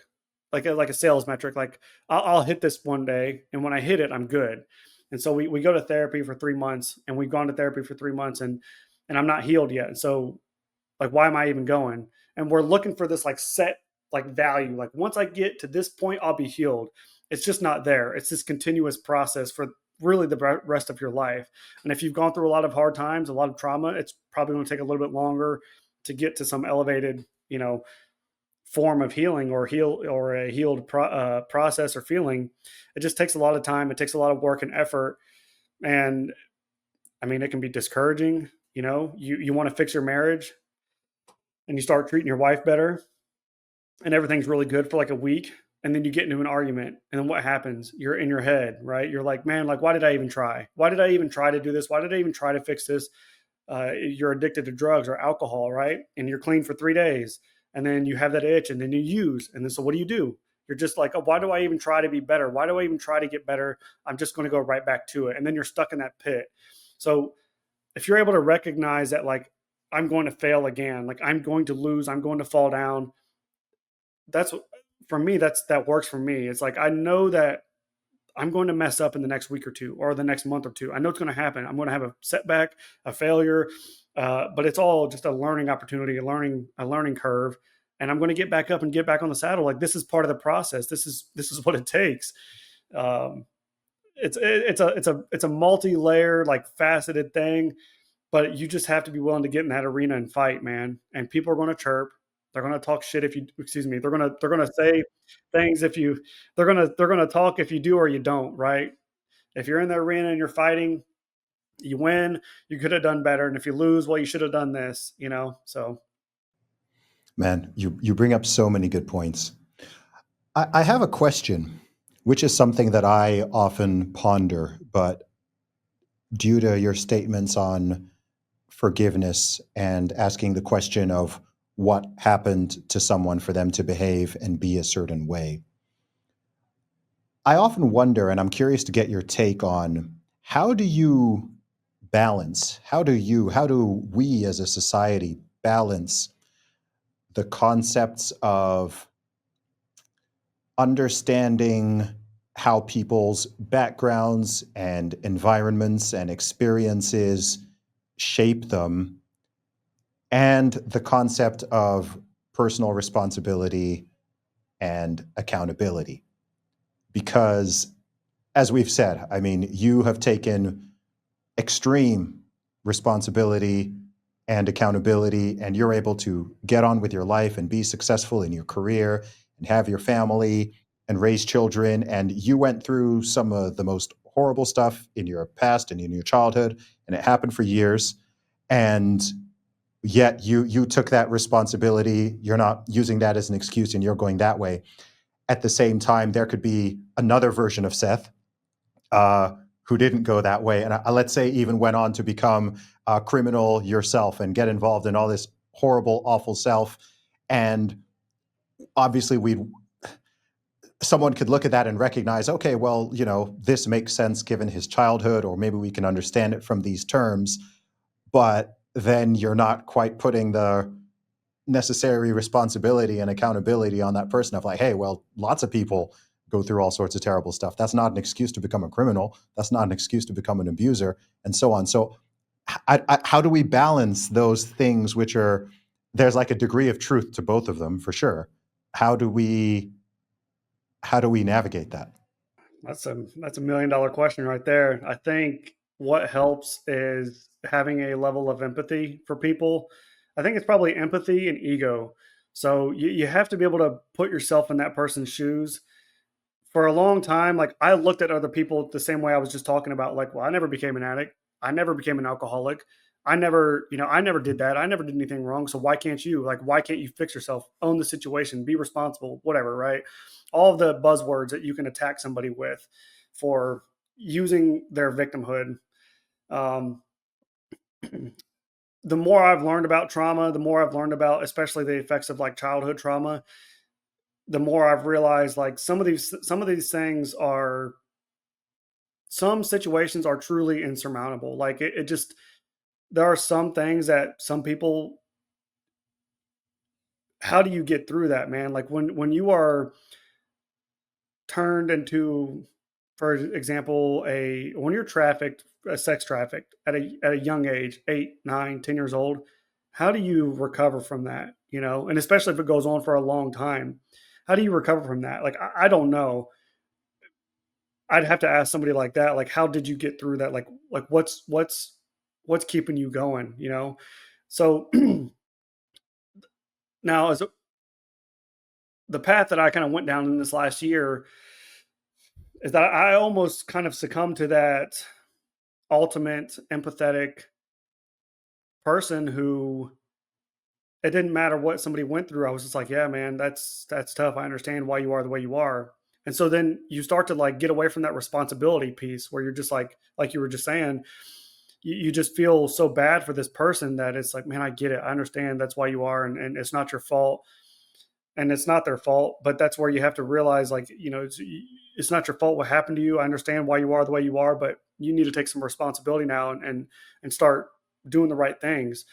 like a sales metric. Like I'll hit this one day, and when I hit it, I'm good. And so we go to therapy for 3 months, and we've gone to therapy for 3 months, and I'm not healed yet. And so like, why am I even going? And we're looking for this like set like value. Like once I get to this point, I'll be healed. It's just not there. It's this continuous process for really the rest of your life. And if you've gone through a lot of hard times, a lot of trauma, it's probably going to take a little bit longer to get to some elevated, form of healing or a healed process or feeling. It just takes a lot of time. It takes a lot of work and effort. And I mean, it can be discouraging. You want to fix your marriage and you start treating your wife better and everything's really good for like a week. And then you get into an argument. And then what happens? You're in your head, right? You're like, man, like, why did I even try? Why did I even try to do this? Why did I even try to fix this? You're addicted to drugs or alcohol, right? And you're clean for 3 days, and then you have that itch, and then you use, and then so what do? You're just like, oh, why do I even try to be better? Why do I even try to get better? I'm just going to go right back to it, and then you're stuck in that pit. So if you're able to recognize that, like, I'm going to fail again, like I'm going to lose, I'm going to fall down. That's for me. That works for me. It's like I know that I'm going to mess up in the next week or two or the next month or two. I know it's going to happen. I'm going to have a setback, a failure, but it's all just a learning opportunity, a learning curve, and I'm going to get back up and get back on the saddle. Like this is part of the process. This is what it takes. Um, it's a multi-layer, like faceted thing, but you just have to be willing to get in that arena and fight, man. And people are going to chirp. They're going to talk shit if you, excuse me. They're going to say things if you. They're going to talk if you do or you don't. Right? If you're in the arena and you're fighting, you win. You could have done better, and if you lose, well, you should have done this. So Man, you bring up so many good points. I have a question, which is something that I often ponder, but due to your statements on forgiveness and asking the question of what happened to someone for them to behave and be a certain way, I often wonder, and I'm curious to get your take on how do you balance, how do we as a society balance the concepts of understanding how people's backgrounds and environments and experiences shape them, and the concept of personal responsibility and accountability. Because, as we've said, I mean, you have taken extreme responsibility and accountability, and you're able to get on with your life and be successful in your career and have your family and raise children. And you went through some of the most horrible stuff in your past and in your childhood, and it happened for years. And yet you took that responsibility. You're not using that as an excuse, and you're going that way. At the same time, there could be another version of Seth uh, who didn't go that way, and let's say even went on to become a criminal yourself and get involved in all this horrible, awful self. And obviously, we someone could look at that and recognize, okay, well, this makes sense given his childhood, or maybe we can understand it from these terms. But then you're not quite putting the necessary responsibility and accountability on that person of like, hey, well, lots of people go through all sorts of terrible stuff. That's not an excuse to become a criminal. That's not an excuse to become an abuser, and so on. So how do we balance those things, which are, there's like a degree of truth to both of them for sure. How do we navigate that? that's a $1 million question right there. I think what helps is having a level of empathy for people. I think it's probably empathy and ego. So you have to be able to put yourself in that person's shoes. For a long time, like I looked at other people the same way I was just talking about, like, well, I never became an addict. I never became an alcoholic. I never did that. I never did anything wrong. So why can't you? Like, why can't you fix yourself? Own the situation, be responsible, whatever, right? All of the buzzwords that you can attack somebody with for using their victimhood. Um, the more I've learned about trauma, the more I've learned about, especially the effects of like childhood trauma, the more I've realized like some of these things are some situations are truly insurmountable. Like it just there are some things that some people how do you get through that, man? Like when you are turned into, for example, a when you're trafficked, sex trafficked at a young age, 8, 9, 10 years old, how do you recover from that? You know, and especially if it goes on for a long time, how do you recover from that? Like I don't know. I'd have to ask somebody like that. Like, how did you get through that? Like what's keeping you going? You know. So now, as the path that I kind of went down in this last year is that I almost kind of succumbed to that ultimate empathetic person who it didn't matter what somebody went through. I was just like, yeah, man, that's tough. I understand why you are the way you are. And so then you start to like get away from that responsibility piece where you're just like you were just saying, you just feel so bad for this person that it's like, man, I get it. I understand that's why you are, and it's not your fault and it's not their fault. But that's where you have to realize, like, you know, it's not your fault what happened to you. I understand why you are the way you are, but you need to take some responsibility now and start doing the right things.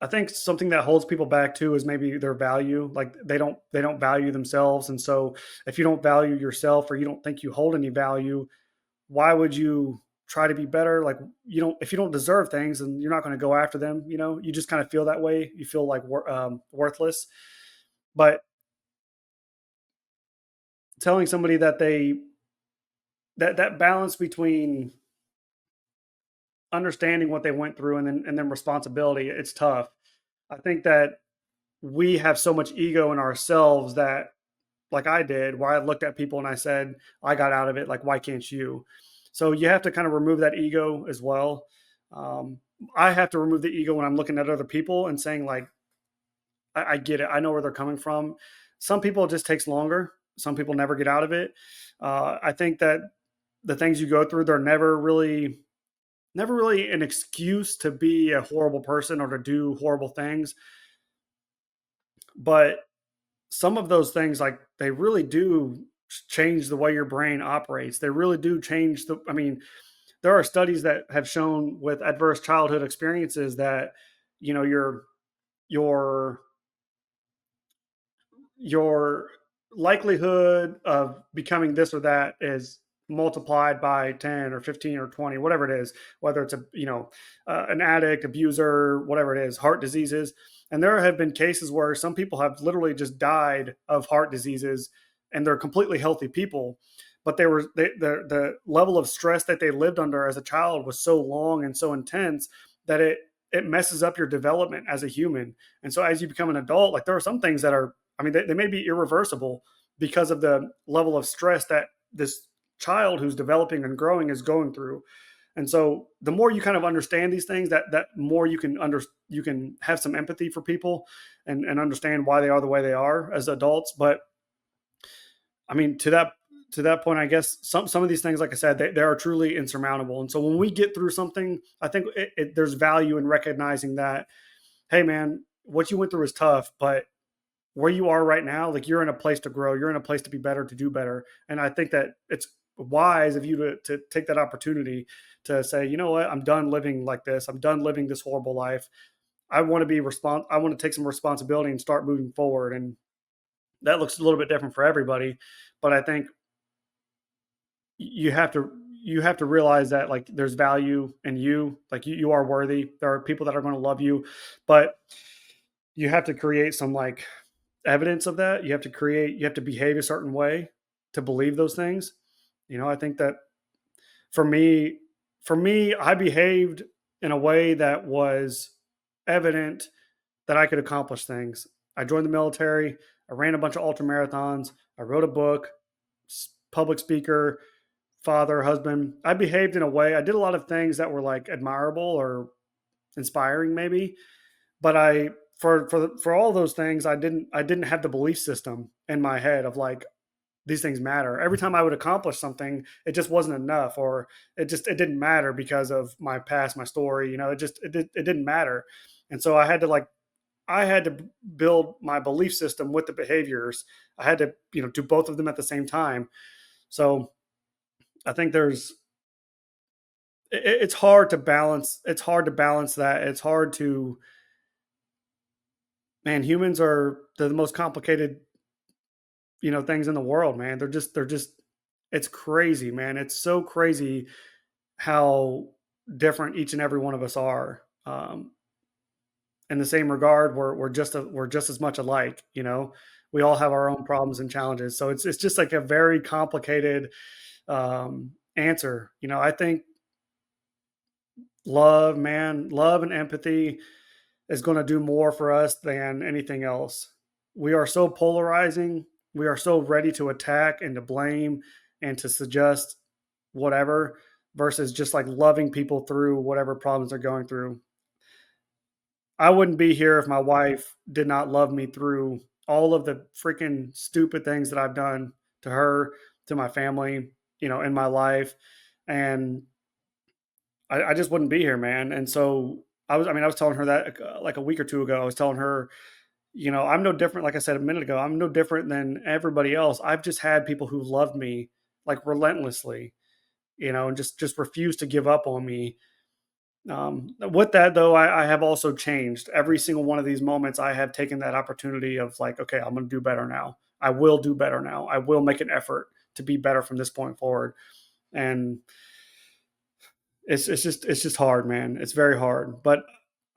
I think something that holds people back too is maybe their value. Like they don't value themselves, and so if you don't value yourself or you don't think you hold any value, why would you try to be better? Like you don't if you don't deserve things, then you're not going to go after them. You know, you just kind of feel that way. You feel like worthless. But telling somebody that that balance between understanding what they went through and then responsibility, it's tough. I think that we have so much ego in ourselves that like I did, where I looked at people and I said, I got out of it. Like, why can't you? So you have to kind of remove that ego as well. Um, I have to remove the ego when I'm looking at other people and saying, like, I get it. I know where they're coming from. Some people it just takes longer. Some people never get out of it. I think that the things you go through, they're never really an excuse to be a horrible person or to do horrible things. But some of those things, like they really do change the way your brain operates. They really do change the, I mean, there are studies that have shown with adverse childhood experiences that, you know, your your likelihood of becoming this or that is multiplied by 10 or 15 or 20, whatever it is, whether it's a, you know, an addict, abuser, whatever it is, heart diseases. And there have been cases where some people have literally just died of heart diseases and they're completely healthy people, but the level of stress that they lived under as a child was so long and so intense that it messes up your development as a human. And so as you become an adult, like there are some things that are, I mean, they may be irreversible because of the level of stress that this child who's developing and growing is going through. And so the more you kind of understand these things, that more you can have some empathy for people and understand why they are the way they are as adults. But I mean, to that point, I guess some of these things, like I said, they are truly insurmountable. And so when we get through something, I think there's value in recognizing that, hey, man, what you went through is tough, but where you are right now, like you're in a place to grow, you're in a place to be better, to do better. And I think that it's wise of you to take that opportunity to say, you know what, I'm done living like this. I'm done living this horrible life. I want to take some responsibility and start moving forward. And that looks a little bit different for everybody. But I think you have to realize that like there's value in you, like you are worthy. There are people that are going to love you, but you have to create some like evidence of that. You have to behave a certain way to believe those things. You know, I think that for me, I behaved in a way that was evident that I could accomplish things. I joined the military. I ran a bunch of ultra marathons. I wrote a book, public speaker, father, husband. I behaved in a way. I did a lot of things that were like admirable or inspiring, maybe. But for all those things, I didn't have the belief system in my head of like these things matter. Every time I would accomplish something, it just wasn't enough, or it didn't matter because of my past, my story. It didn't matter, and so I had to build my belief system with the behaviors. I had to do both of them at the same time. So I think it's hard to balance. It's hard to balance that. It's hard to man. Humans are the most complicated things in the world, man. They're just it's crazy, man. It's so crazy how different each and every one of us are. In the same regard, we're just as much alike. We all have our own problems and challenges. So it's just like a very complicated answer. I think love, man, love and empathy is going to do more for us than anything else. We are so polarizing. We are so ready to attack and to blame and to suggest whatever versus just like loving people through whatever problems they're going through. I wouldn't be here if my wife did not love me through all of the freaking stupid things that I've done to her, to my family, in my life. And I just wouldn't be here, man. And so I was telling her that like a week or two ago. I was telling her, I'm no different. Like I said a minute ago, I'm no different than everybody else. I've just had people who loved me like relentlessly, and just refused to give up on me. With that though, I have also changed. Every single one of these moments, I have taken that opportunity of like, okay, I'm going to do better now. I will do better now. I will make an effort to be better from this point forward. And it's just hard, man. It's very hard. But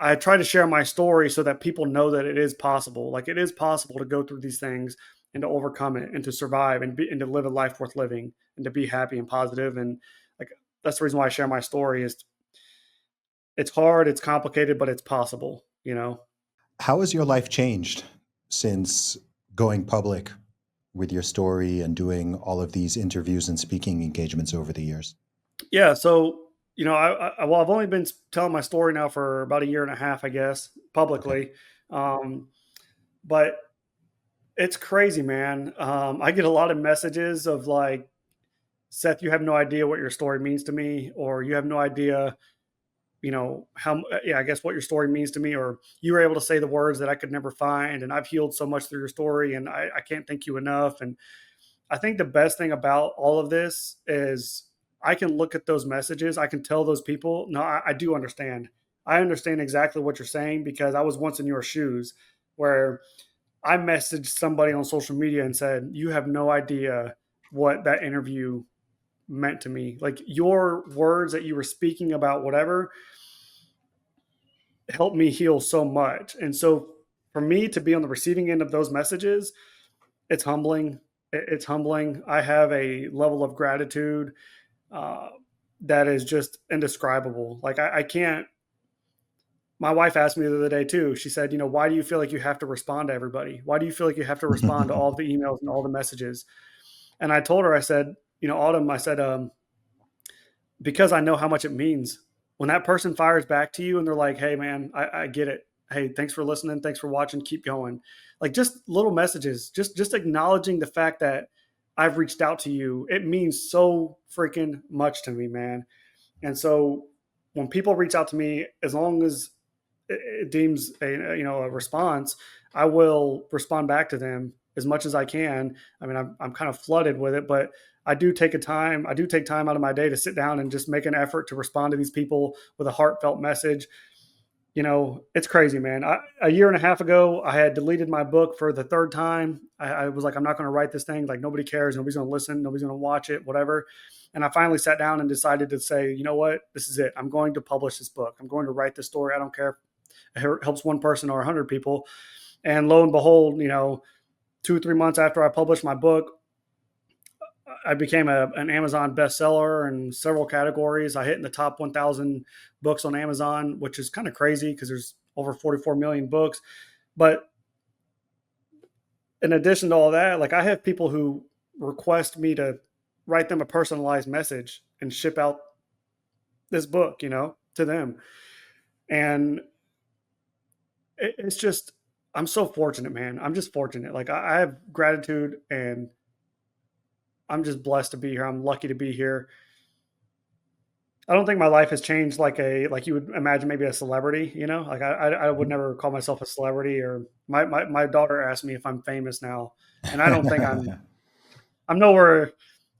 I try to share my story so that people know that it is possible. Like it is possible to go through these things and to overcome it and to survive and to live a life worth living and to be happy and positive. And like that's the reason why I share my story is it's hard, it's complicated, but it's possible. How has your life changed since going public with your story and doing all of these interviews and speaking engagements over the years? Yeah, so well, I've only been telling my story now for about a year and a half, I guess, Okay. publicly. Um, but it's crazy, man. I get a lot of messages of like, Seth, you have no idea what your story means to me, or you have no idea, how, yeah, I guess what your story means to me, or you were able to say the words that I could never find. And I've healed so much through your story, and I can't thank you enough. And I think the best thing about all of this is I can look at those messages. I can tell those people, no, I do understand. I understand exactly what you're saying because I was once in your shoes where I messaged somebody on social media and said, you have no idea what that interview meant to me. Like your words that you were speaking about, whatever, helped me heal so much. And so for me to be on the receiving end of those messages, it's humbling. It's humbling. I have a level of gratitude uh, that is just indescribable. Like I can't. My wife asked me the other day too. She said, why do you feel like you have to respond to everybody? Why do you feel like you have to respond to all the emails and all the messages? And I told her, I said, Autumn, I said, because I know how much it means. When that person fires back to you and they're like, hey, man, I get it. Hey, thanks for listening. Thanks for watching. Keep going. Like just little messages, just acknowledging the fact that I've reached out to you. It means so freaking much to me, man. And so when people reach out to me, as long as it deems a response, I will respond back to them as much as I can. I mean, I'm kind of flooded with it, but I do take time. I do take time out of my day to sit down and just make an effort to respond to these people with a heartfelt message. It's crazy, man. A year and a half ago, I had deleted my book for the third time. I was like, I'm not going to write this thing. Like, nobody cares. Nobody's going to listen. Nobody's going to watch it, whatever. And I finally sat down and decided to say, you know what? This is it. I'm going to publish this book. I'm going to write this story. I don't care if it helps one person or 100 people. And lo and behold, 2 or 3 months after I published my book, I became an Amazon bestseller in several categories. I hit in the top 1,000 books on Amazon, which is kind of crazy because there's over 44 million books. But in addition to all that, like I have people who request me to write them a personalized message and ship out this book, to them. And it's just, I'm so fortunate, man. I'm just fortunate. Like I have gratitude and I'm just blessed to be here. I'm lucky to be here. I don't think my life has changed like you would imagine maybe a celebrity, Like I would never call myself a celebrity or my daughter asked me if I'm famous now. And I don't think I'm nowhere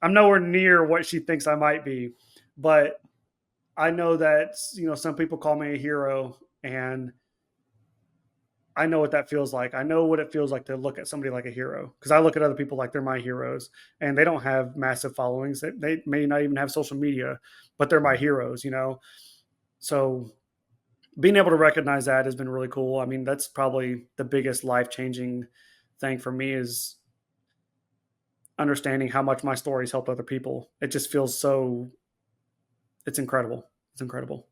I'm nowhere near what she thinks I might be. But I know that, some people call me a hero and I know what that feels like. I know what it feels like to look at somebody like a hero because I look at other people like they're my heroes and they don't have massive followings. They may not even have social media, but they're my heroes. So being able to recognize that has been really cool. I mean, that's probably the biggest life changing thing for me is understanding how much my stories helped other people. It just feels so, it's incredible. It's incredible.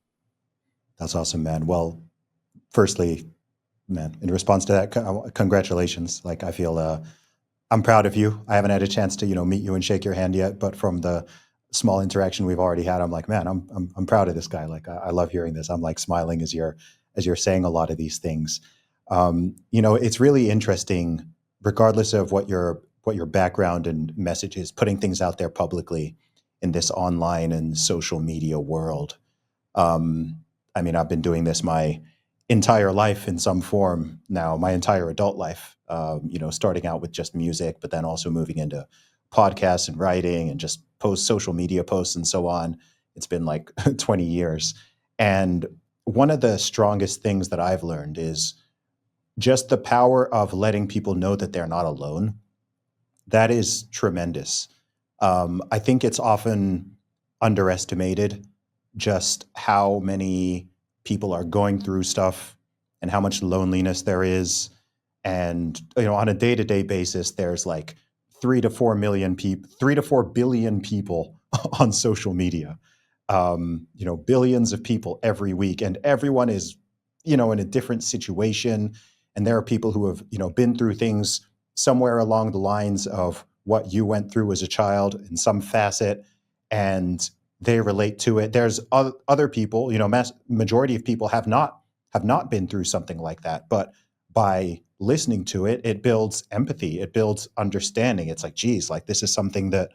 That's awesome, man. Well, firstly, man, in response to that, congratulations. Like, I feel I'm proud of you. I haven't had a chance to, meet you and shake your hand yet, but from the small interaction we've already had, I'm like, man, I'm proud of this guy. Like, I love hearing this. I'm like smiling as you're saying a lot of these things. It's really interesting, regardless of what your background and message is, putting things out there publicly in this online and social media world. Um, I mean, I've been doing this my entire life in some form now, my entire adult life, starting out with just music, but then also moving into podcasts and writing and just post social media posts and so on. It's been like 20 years. And one of the strongest things that I've learned is just the power of letting people know that they're not alone. That is tremendous. I think it's often underestimated just how many people are going through stuff and how much loneliness there is. And on a day-to-day basis, there's like 3 to 4 billion people on social media. Billions of people every week, and everyone is, in a different situation. And there are people who have, been through things somewhere along the lines of what you went through as a child in some facet, and they relate to it. There's other people, majority of people have not been through something like that, but by listening to it, it builds empathy, it builds understanding. It's like, geez, like this is something that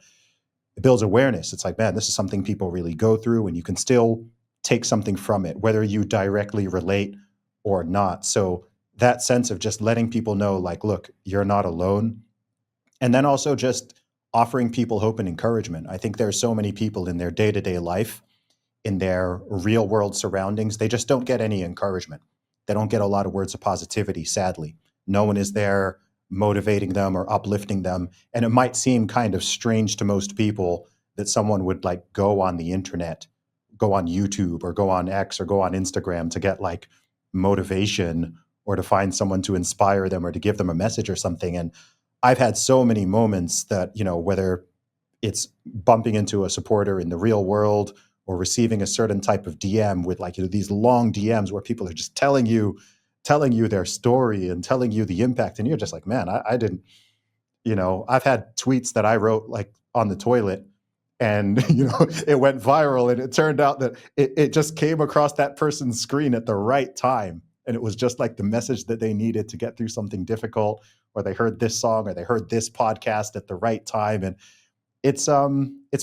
it builds awareness. It's like, man, this is something people really go through, and you can still take something from it, whether you directly relate or not. So that sense of just letting people know, like, look, you're not alone. And then also just offering people hope and encouragement. I think there's so many people in their day-to-day life, in their real world surroundings, they just don't get any encouragement. They don't get a lot of words of positivity, sadly. No one is there motivating them or uplifting them. And it might seem kind of strange to most people that someone would like go on the internet, go on YouTube or go on X or go on Instagram to get like motivation or to find someone to inspire them or to give them a message or something. And I've had so many moments that, whether it's bumping into a supporter in the real world or receiving a certain type of DM with like these long DMs where people are just telling you their story and telling you the impact, and you're just like, man, I didn't. I've had tweets that I wrote like on the toilet, and it went viral, and it turned out that it just came across that person's screen at the right time, and it was just like the message that they needed to get through something difficult, or they heard this song or they heard this podcast at the right time. And it's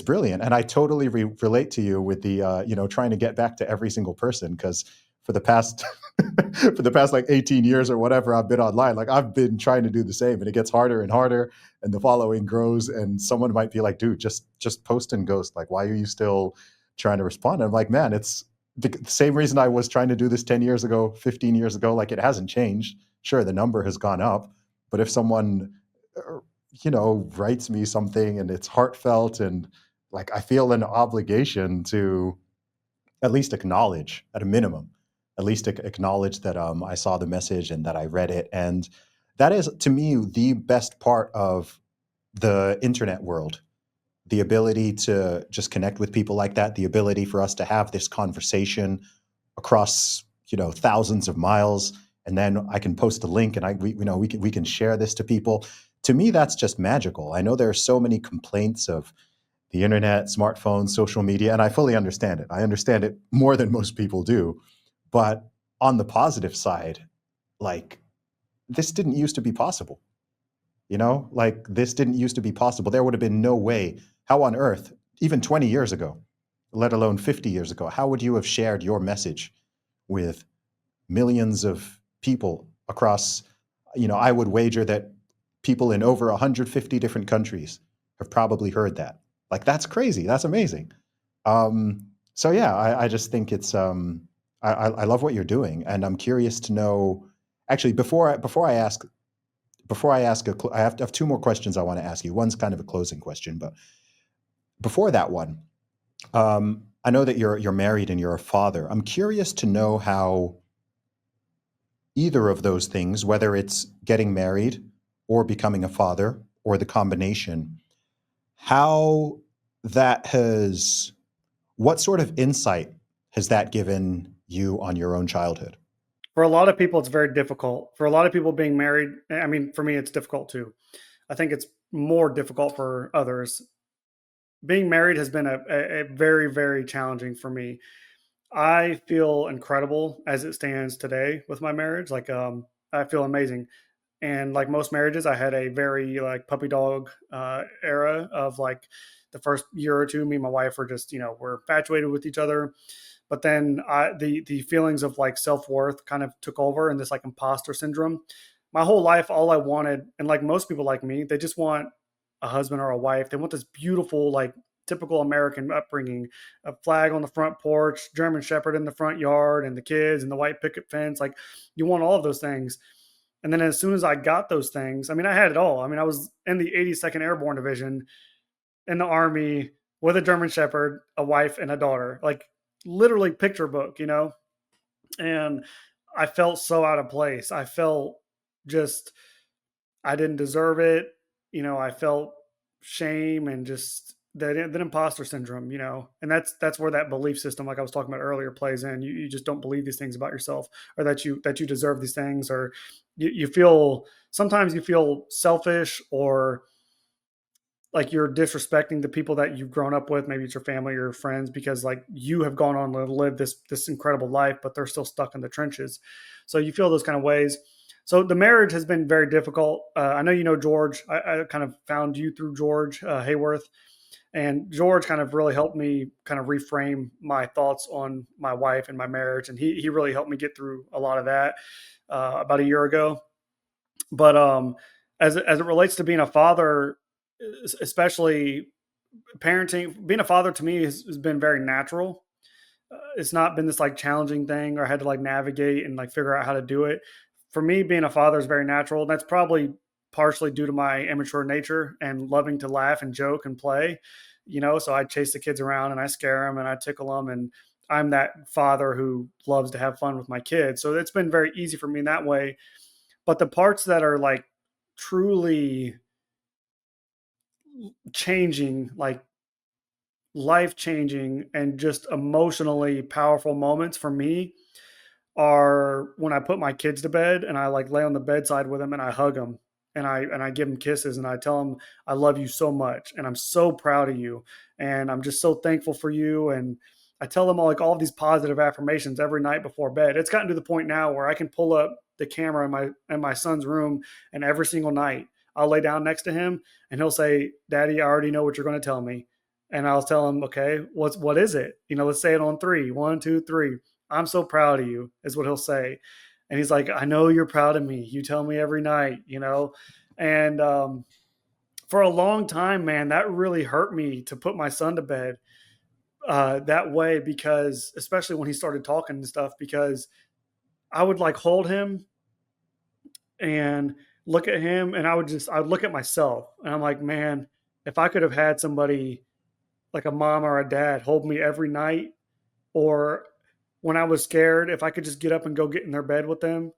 brilliant, and I totally relate to you with the trying to get back to every single person, because for the past for the past like 18 years or whatever I've been online, like I've been trying to do the same, and it gets harder and harder, and the following grows, and someone might be like, dude, just post and ghost, like why are you still trying to respond? And I'm like, man, it's the same reason I was trying to do this 10 years ago, 15 years ago. Like, it hasn't changed. Sure, the number has gone up, but if someone writes me something and it's heartfelt, and like I feel an obligation to at least acknowledge, at a minimum, at least acknowledge that I saw the message and that I read it. And that is, to me, the best part of the internet world, the ability to just connect with people like that, the ability for us to have this conversation across, thousands of miles, and then I can post a link and we can share this to people. To me, that's just magical. I know there are so many complaints of the internet, smartphones, social media, and I fully understand it. I understand it more than most people do. But on the positive side, like, this didn't used to be possible. Like, this didn't used to be possible. There would have been no way. How on earth, even 20 years ago, let alone 50 years ago, how would you have shared your message with millions of people across, I would wager that people in over 150 different countries have probably heard that. Like, that's crazy. That's amazing. So yeah, I just think I love what you're doing, and I'm curious to know. Actually, before I ask I have two more questions I want to ask you. One's kind of a closing question, but before that one, I know that you're married and you're a father. I'm curious to know how either of those things, whether it's getting married or becoming a father or the combination, how that has, what sort of insight has that given you on your own childhood? For a lot of people, it's very difficult. For a lot of people, being married, I mean, for me, it's difficult too. I think it's more difficult for others. Being married has been a very, very challenging for me. I feel incredible as it stands today with my marriage. Like, I feel amazing. And like most marriages, I had a very like puppy dog era of like the first year or two. Me and my wife were just, we're infatuated with each other. But then the feelings of like self worth kind of took over, and this like imposter syndrome. My whole life, all I wanted, and like most people like me, they just want a husband or a wife. They want this beautiful, like typical American upbringing, a flag on the front porch, German Shepherd in the front yard, and the kids and the white picket fence. Like, you want all of those things. And then as soon as I got those things, I mean, I had it all. I mean, I was in the 82nd Airborne Division in the Army with a German Shepherd, a wife, and a daughter. Like, literally picture book. And I felt so out of place. I felt just, I didn't deserve it. I felt shame and just that imposter syndrome. And that's where that belief system, like I was talking about earlier, plays in. You just don't believe these things about yourself, or that you deserve these things, or you feel, sometimes you feel selfish, or like you're disrespecting the people that you've grown up with. Maybe it's your family or your friends, because like you have gone on to live this incredible life, but they're still stuck in the trenches. So you feel those kind of ways. So the marriage has been very difficult. I know, George. I kind of found you through George Hayworth, and George kind of really helped me kind of reframe my thoughts on my wife and my marriage, and he really helped me get through a lot of that about a year ago. But as it relates to being a father, especially parenting, being a father to me has been very natural. It's not been this like challenging thing, or I had to like navigate and like figure out how to do it. For me, being a father is very natural. And that's probably partially due to my immature nature and loving to laugh and joke and play. So I chase the kids around and I scare them and I tickle them, and I'm that father who loves to have fun with my kids. So it's been very easy for me in that way. But the parts that are like truly changing, like life changing and just emotionally powerful moments for me, are when I put my kids to bed and I like lay on the bedside with them and I hug them, and I give them kisses and I tell them I love you so much and I'm so proud of you and I'm just so thankful for you. And I tell them all these positive affirmations every night before bed. It's gotten to the point now where I can pull up the camera in my son's room, and every single night I'll lay down next to him and he'll say, "Daddy, I already know what you're going to tell me." And I'll tell him, "Okay, what is it? Let's say it on three. 1, 2, 3. I'm so proud of you," is what he'll say. And he's like, "I know you're proud of me. You tell me every night. And for a long time, man, that really hurt me to put my son to bed that way, because especially when he started talking and stuff, because I would like hold him and look at him, and I'd look at myself and I'm like, man, if I could have had somebody like a mom or a dad hold me every night, or when I was scared, if I could just get up and go get in their bed with them,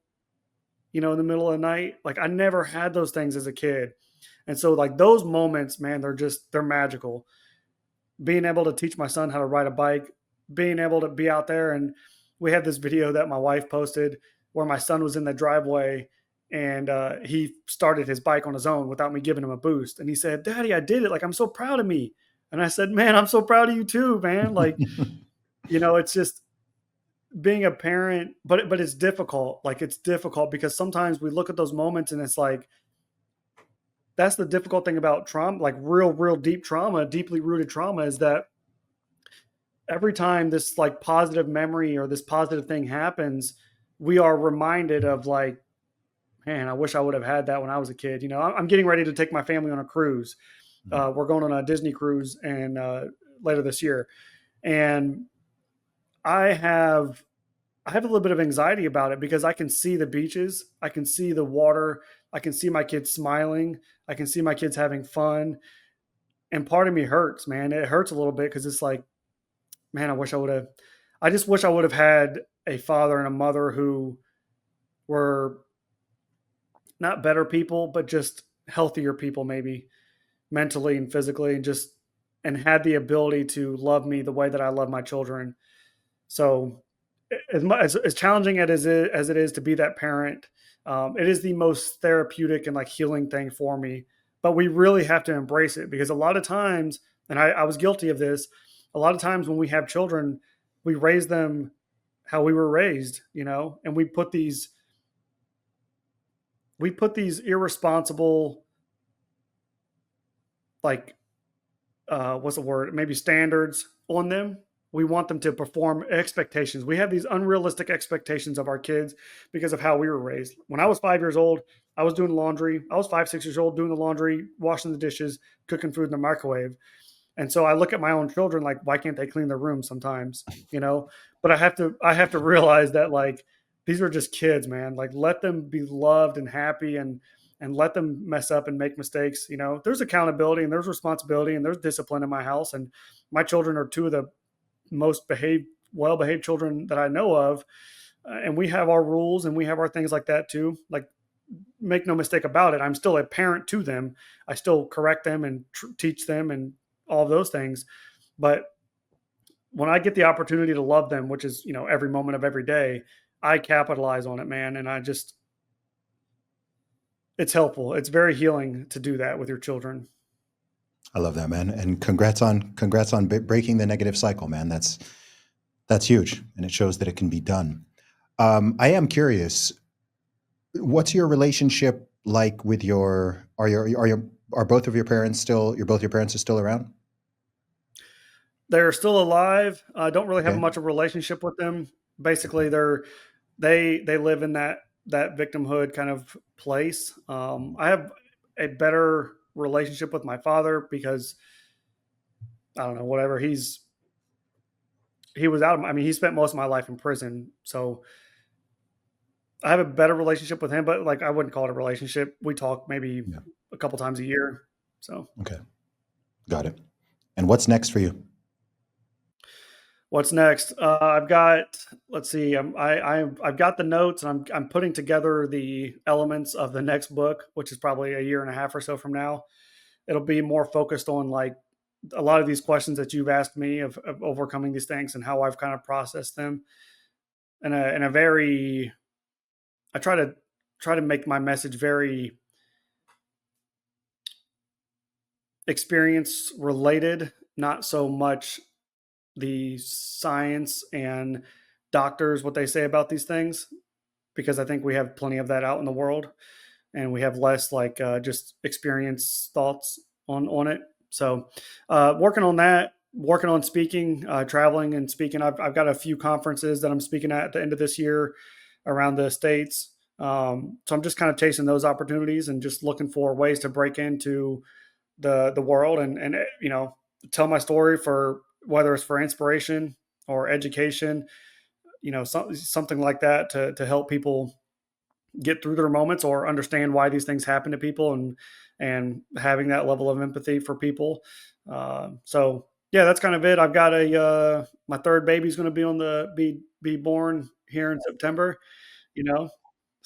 in the middle of the night. Like, I never had those things as a kid. And so like those moments, man, they're magical. Being able to teach my son how to ride a bike, being able to be out there. And we had this video that my wife posted where my son was in the driveway and he started his bike on his own without me giving him a boost. And he said, "Daddy, I did it. Like, I'm so proud of me." And I said, "Man, I'm so proud of you too, man." Like, it's just being a parent, but it's difficult. Like, it's difficult because sometimes we look at those moments and it's like, that's the difficult thing about trauma, like real deep trauma, deeply rooted trauma, is that every time this like positive memory or this positive thing happens, we are reminded of like, man, I wish I would have had that when I was a kid. I'm getting ready to take my family on a cruise. We're going on a Disney cruise and later this year, and I have I have a little bit of anxiety about it because I can see the beaches, I can see the water, I can see my kids smiling, I can see my kids having fun, and part of me hurts, man. It hurts a little bit because it's like, man, I just wish I would have had a father and a mother who were not better people, but just healthier people, maybe mentally and physically, and had the ability to love me the way that I love my children. So, as challenging as it is to be that parent, it is the most therapeutic and like healing thing for me. But we really have to embrace it because a lot of times, and I was guilty of this, a lot of times when we have children, we raise them how we were raised, and we put these irresponsible, like, what's the word? Maybe standards on them. We want them to perform expectations. We have these unrealistic expectations of our kids because of how we were raised. When I was 5 years old, I was doing laundry. I was 5, 6 years old doing the laundry, washing the dishes, cooking food in the microwave. And so I look at my own children like, why can't they clean their room sometimes? But I have to realize that like these are just kids, man. Like let them be loved and happy and let them mess up and make mistakes. There's accountability and there's responsibility and there's discipline in my house. And my children are two of the most well behaved children that I know of. And we have our rules and we have our things like that too. Like, make no mistake about it, I'm still a parent to them. I still correct them and teach them and all of those things. But when I get the opportunity to love them, which is, every moment of every day, I capitalize on it, man. And it's helpful. It's very healing to do that with your children. I love that, man, and congrats on breaking the negative cycle, man. That's huge, and it shows that it can be done. I am curious, what's your relationship like with are both of your parents still? Both your parents are still around? They're still alive. I don't really have Okay. much of a relationship with them. Basically, Okay. they live in that victimhood kind of place. I have a better relationship with my father because I don't know, whatever. He was out of I mean, he spent most of my life in prison. So I have a better relationship with him, but like I wouldn't call it a relationship. We talk maybe Yeah. a couple times a year. So Okay. Got it. And what's next for you? what's next? I've got. Let's see. I've got the notes, and I'm putting together the elements of the next book, which is probably a year and a half or so from now. It'll be more focused on like a lot of these questions that you've asked me of overcoming these things and how I've kind of processed them. In a very, I try to make my message very experience related, not so much the science and doctors what they say about these things, because I think we have plenty of that out in the world, and we have less like just experience thoughts on it. So, working on that, working on speaking, traveling and speaking. I've got a few conferences that I'm speaking at the end of this year around the states. So I'm just kind of chasing those opportunities and just looking for ways to break into the world and tell my story, for whether it's for inspiration or education, something like that to help people get through their moments or understand why these things happen to people, and having that level of empathy for people. So yeah, that's kind of it. I've got my third baby's going to be be born here in September. You know,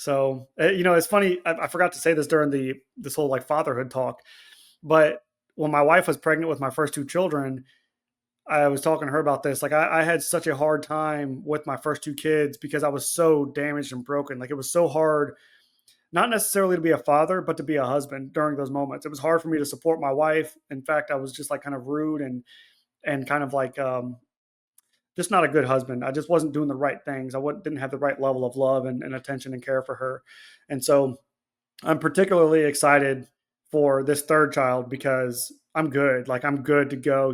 So it's funny. I forgot to say this during the this whole like fatherhood talk, but when my wife was pregnant with my first two children, I was talking to her about this. Like I had such a hard time with my first two kids because I was so damaged and broken. Like it was so hard, not necessarily to be a father, but to be a husband during those moments. It was hard for me to support my wife. In fact, I was just like kind of rude and kind of like just not a good husband. I just wasn't doing the right things. Didn't have the right level of love and attention and care for her. And so I'm particularly excited for this third child because I'm good. Like I'm good to go.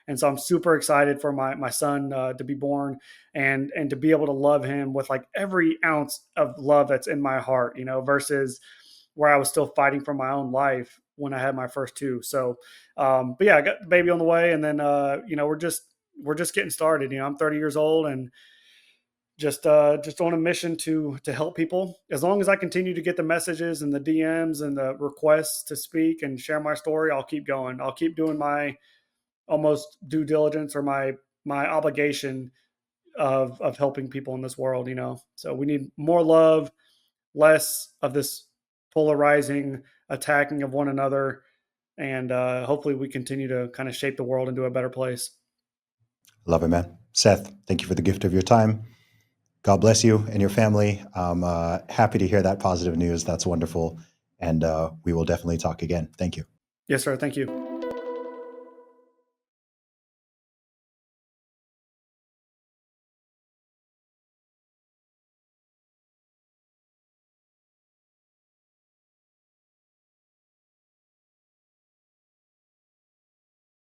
And so I'm super excited for my son to be born and to be able to love him with like every ounce of love that's in my heart. Versus where I was still fighting for my own life when I had my first two. So, but yeah, I got the baby on the way, and then we're just getting started. I'm 30 years old and just on a mission to help people. As long as I continue to get the messages and the DMs and the requests to speak and share my story, I'll keep going. I'll keep doing my almost due diligence or my obligation of helping people in this world. So we need more love, less of this polarizing attacking of one another, and hopefully we continue to kind of shape the world into a better place. Love it, man. Seth, thank you for the gift of your time. God bless you and your family. I'm happy to hear that positive news. That's wonderful. And we will definitely talk again. Thank you. Yes, sir. Thank you.